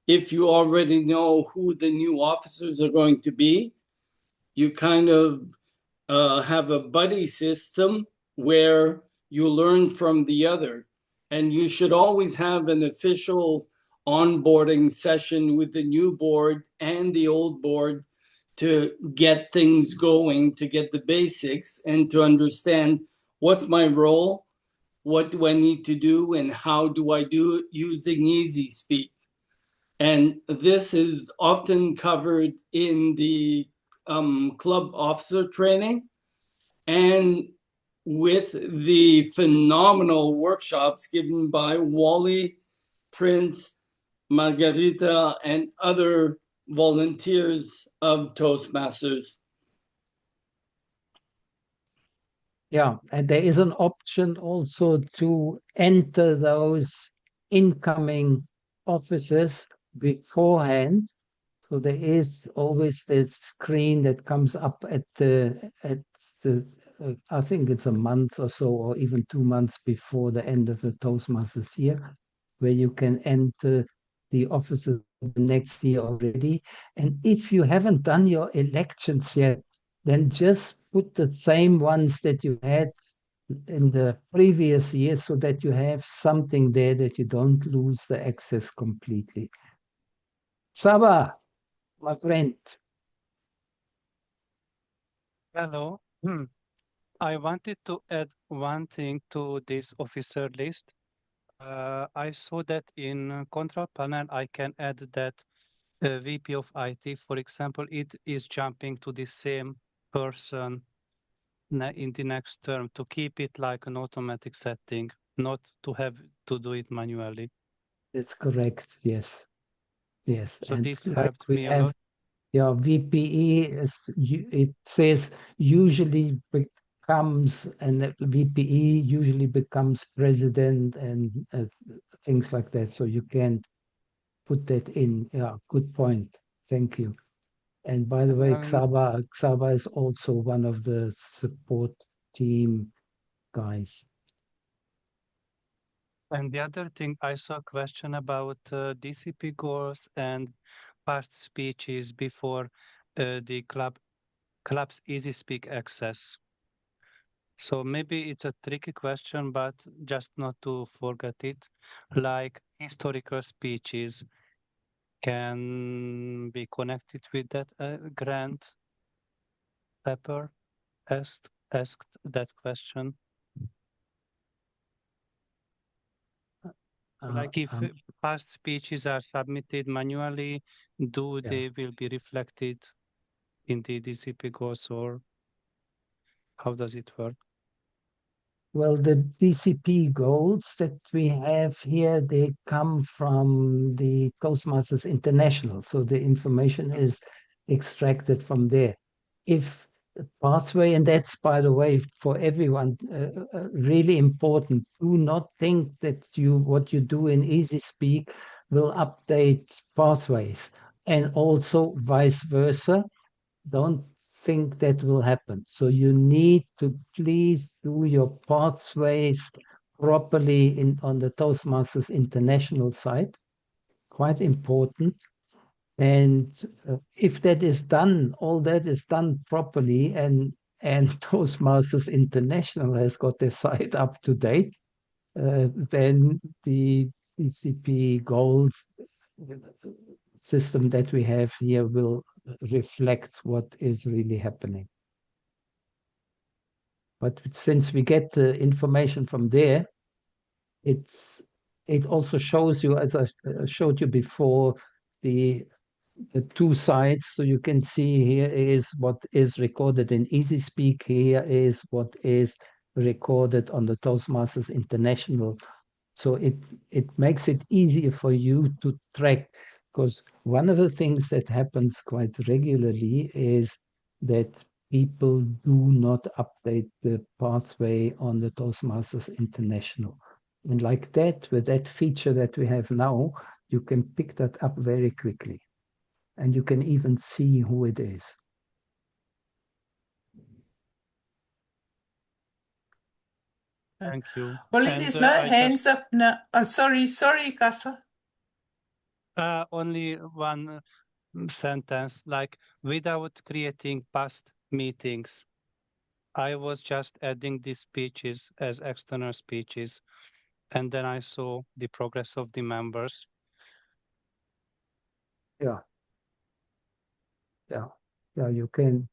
If you already know who the new officers are going to be, you kind of have a buddy system where you learn from the other. And you should always have an official onboarding session with the new board and the old board to get things going, to get the basics, and to understand what's my role, what do I need to do, and how do I do it using easySpeak. And this is often covered in the club officer training, and with the phenomenal workshops given by Wolly, Prince, Margarita, and other volunteers of Toastmasters. Yeah, and there is an option also to enter those incoming officers beforehand. So there is always this screen that comes up at the I think it's a month or so, or even 2 months before the end of the Toastmasters year, where you can enter the officers the next year already. And if you haven't done your elections yet, then just put the same ones that you had in the previous year, so that you have something there, that you don't lose the access completely. Saba, my friend. Hello. I wanted to add one thing to this officer list. I saw that in control panel, I can add that VP of IT, for example, it is jumping to the same person in the next term, to keep it like an automatic setting, not to have to do it manually. That's correct. Yes. Yes. So and this like helped we me a have, lot. yeah, VPE is, it says usually becomes, and the VPE usually becomes president, and things like that. So you can put that in. Yeah, good point. Thank you. And by the way, Xaba is also one of the support team guys. And the other thing, I saw a question about DCP goals and past speeches before the club's easySpeak access. So maybe it's a tricky question, but just not to forget it. Like historical speeches can be connected with that grant. Pepper asked that question. Like if past speeches are submitted manually, they will be reflected in the DCP goals, or how does it work? Well, the DCP goals that we have here, they come from the Toastmasters International. So the information is extracted from there. If the pathway, and that's, by the way, for everyone, really important. Do not think that what you do in easySpeak will update pathways, and also vice versa. Don't think that will happen. So you need to please do your pathways properly on the Toastmasters International site. Quite important. And if that is done, all that is done properly, and Toastmasters International has got their site up to date, then the DCP goals system that we have here will reflect what is really happening. But since we get the information from there, it also shows you, as I showed you before, the the two sides. So you can see here is what is recorded in easySpeak. Here is what is recorded on the Toastmasters International. So it makes it easier for you to track, because one of the things that happens quite regularly is that people do not update the pathway on the Toastmasters International. And like that, with that feature that we have now, you can pick that up very quickly. And you can even see who it is. Thank you. Well, And there's no I hands just up now. Oh, sorry, Kaffa. only one sentence, like without creating past meetings. I was just adding these speeches as external speeches, and then I saw the progress of the members. Yeah. Yeah, you can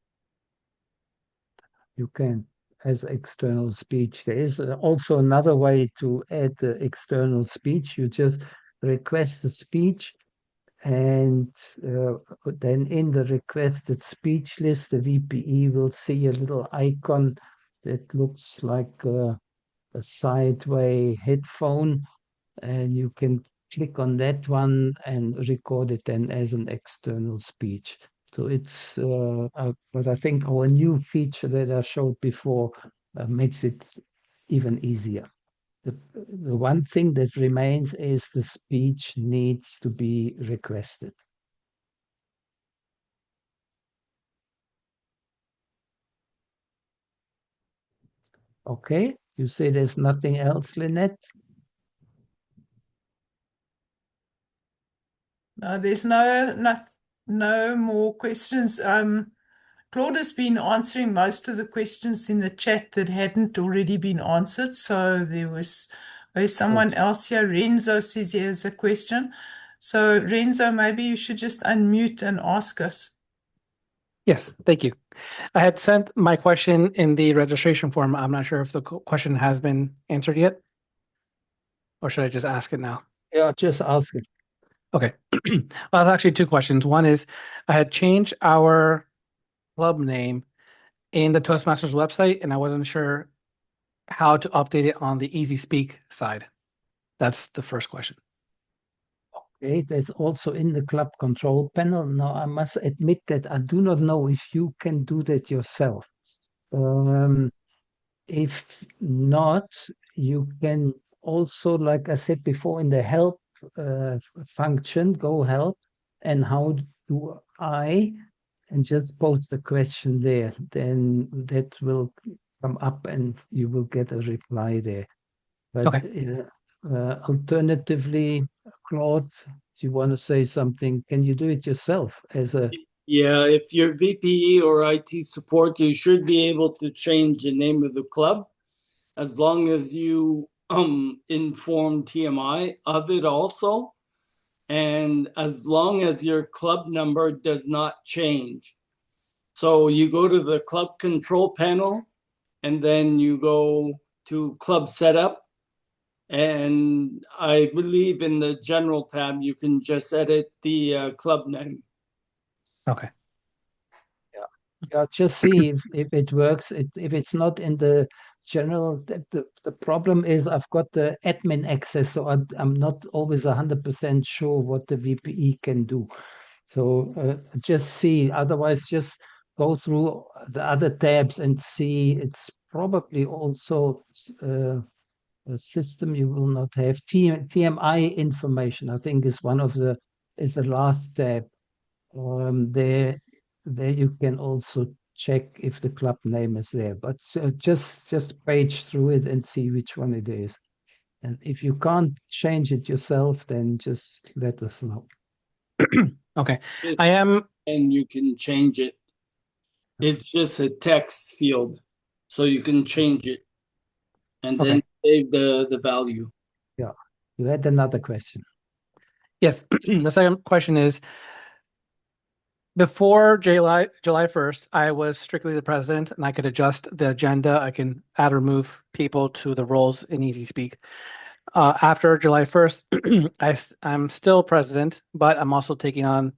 as external speech. There is also another way to add the external speech. You just request a speech, and then in the requested speech list, the VPE will see a little icon that looks like a sideway headphone, and you can click on that one and record it then as an external speech. So it's, but I think our new feature that I showed before makes it even easier. The one thing that remains is the speech needs to be requested. Okay, you say there's nothing else, Lynette? No, there's no more questions. Claude has been answering most of the questions in the chat that hadn't already been answered. So there's someone else here. Renzo says he has a question. So Renzo, maybe you should just unmute and ask us. Yes, thank you. I had sent my question in the registration form. I'm not sure if the question has been answered yet, or should I just ask it now? Yeah, just ask it. Okay. Well, it's actually two questions. One is I had changed our club name in the Toastmasters website, and I wasn't sure how to update it on the easySpeak side. That's the first question. Okay, that's also in the club control panel. Now, I must admit that I do not know if you can do that yourself. If not, you can also, like I said before, in the help function, go help, and how do I, and just post the question there. Then that will come up and you will get a reply there. But alternatively, Claude, if you want to say something, can you do it yourself as a... Yeah, if you're VPE or IT support, you should be able to change the name of the club as long as you inform TMI of it also. And as long as your club number does not change. So you go to the club control panel and then you go to club setup. And I believe in the general tab, you can just edit the club name. Okay. Yeah, just see if it works. If it's not in the general, the problem is I've got the admin access, so I'm not always 100% sure what the VPE can do. So just see, otherwise just go through the other tabs and see. It's probably also a system you will not have. TMI information, I think, is the last tab. There you can also check if the club name is there, but just page through it and see which one it is. And if you can't change it yourself, then just let us know. Okay. And you can change it. It's just a text field, so you can change it and then save the value. Yeah. You had another question. Yes. The second question is, before July 1st, I was strictly the president and I could adjust the agenda. I can add or remove people to the roles in easySpeak. After July 1st, I'm still president, but I'm also taking on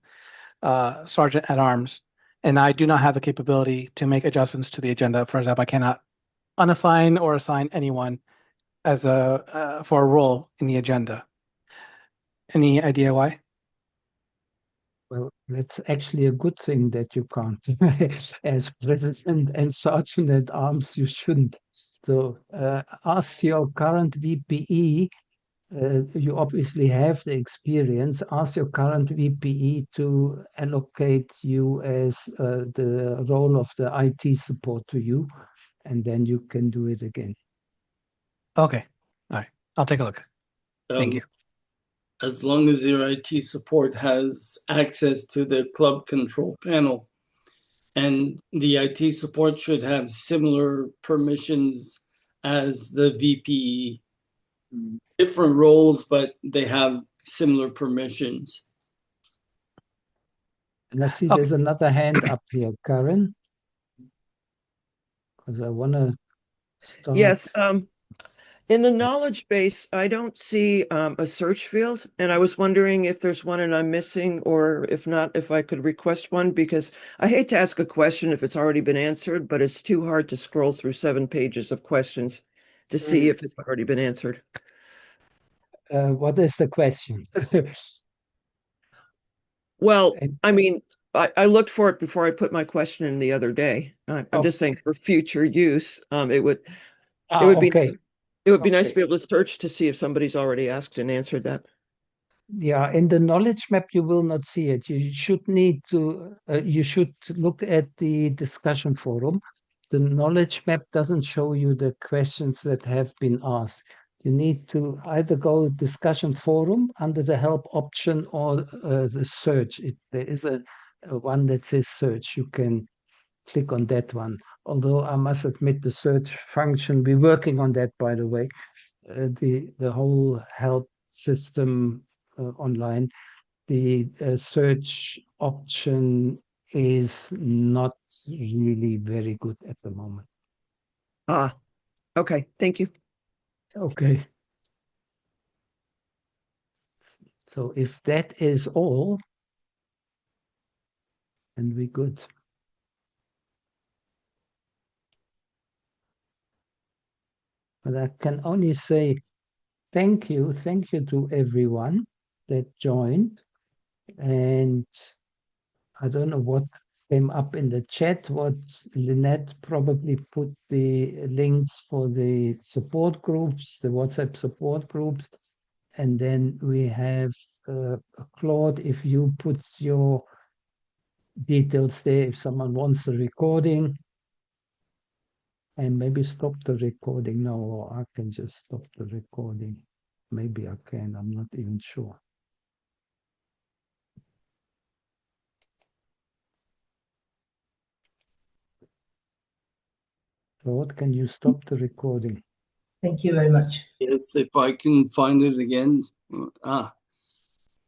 sergeant at arms, and I do not have the capability to make adjustments to the agenda. For example, I cannot unassign or assign anyone as for a role in the agenda. Any idea why? Well, that's actually a good thing that you can't. As president and sergeant at arms, you shouldn't. So ask your current VPE. You obviously have the experience. Ask your current VPE to allocate you as the role of the IT support to you, and then you can do it again. Okay. All right. I'll take a look. Thank you. As long as your IT support has access to the club control panel, and the IT support should have similar permissions as the VPE. Different roles, but they have similar permissions. And I see there's another hand up here, Karen. Because I want to start. Yes. In the knowledge base, I don't see a search field, and I was wondering if there's one and I'm missing, or if not, if I could request one, because I hate to ask a question if it's already been answered, but it's too hard to scroll through 7 pages of questions to see if it's already been answered. What is the question? Well, I mean, I looked for it before I put my question in the other day. I'm just saying for future use, it would be okay. It would be nice to be able to search to see if somebody's already asked and answered that. Yeah, in the knowledge map, you will not see it. You should need to, you should look at the discussion forum. The knowledge map doesn't show you the questions that have been asked. You need to either go discussion forum under the help option or the search. There is a one that says search. You can click on that one. Although I must admit the search function, we're working on that, by the way. The whole help system online, the search option is not really very good at the moment. Okay, thank you. Okay. So if that is all, then we're good. But I can only say thank you to everyone that joined. And I don't know what came up in the chat, what Lynette probably put the links for the support groups, the WhatsApp support groups. And then we have Claude, if you put your details there, if someone wants the recording. And maybe stop the recording now, or I can just stop the recording. Maybe I can, I'm not even sure. Claude, can you stop the recording? Thank you very much. Yes, if I can find it again.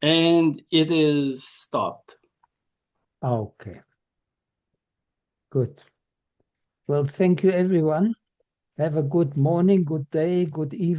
And it is stopped. Okay. Good. Well, thank you, everyone. Have a good morning, good day, good evening.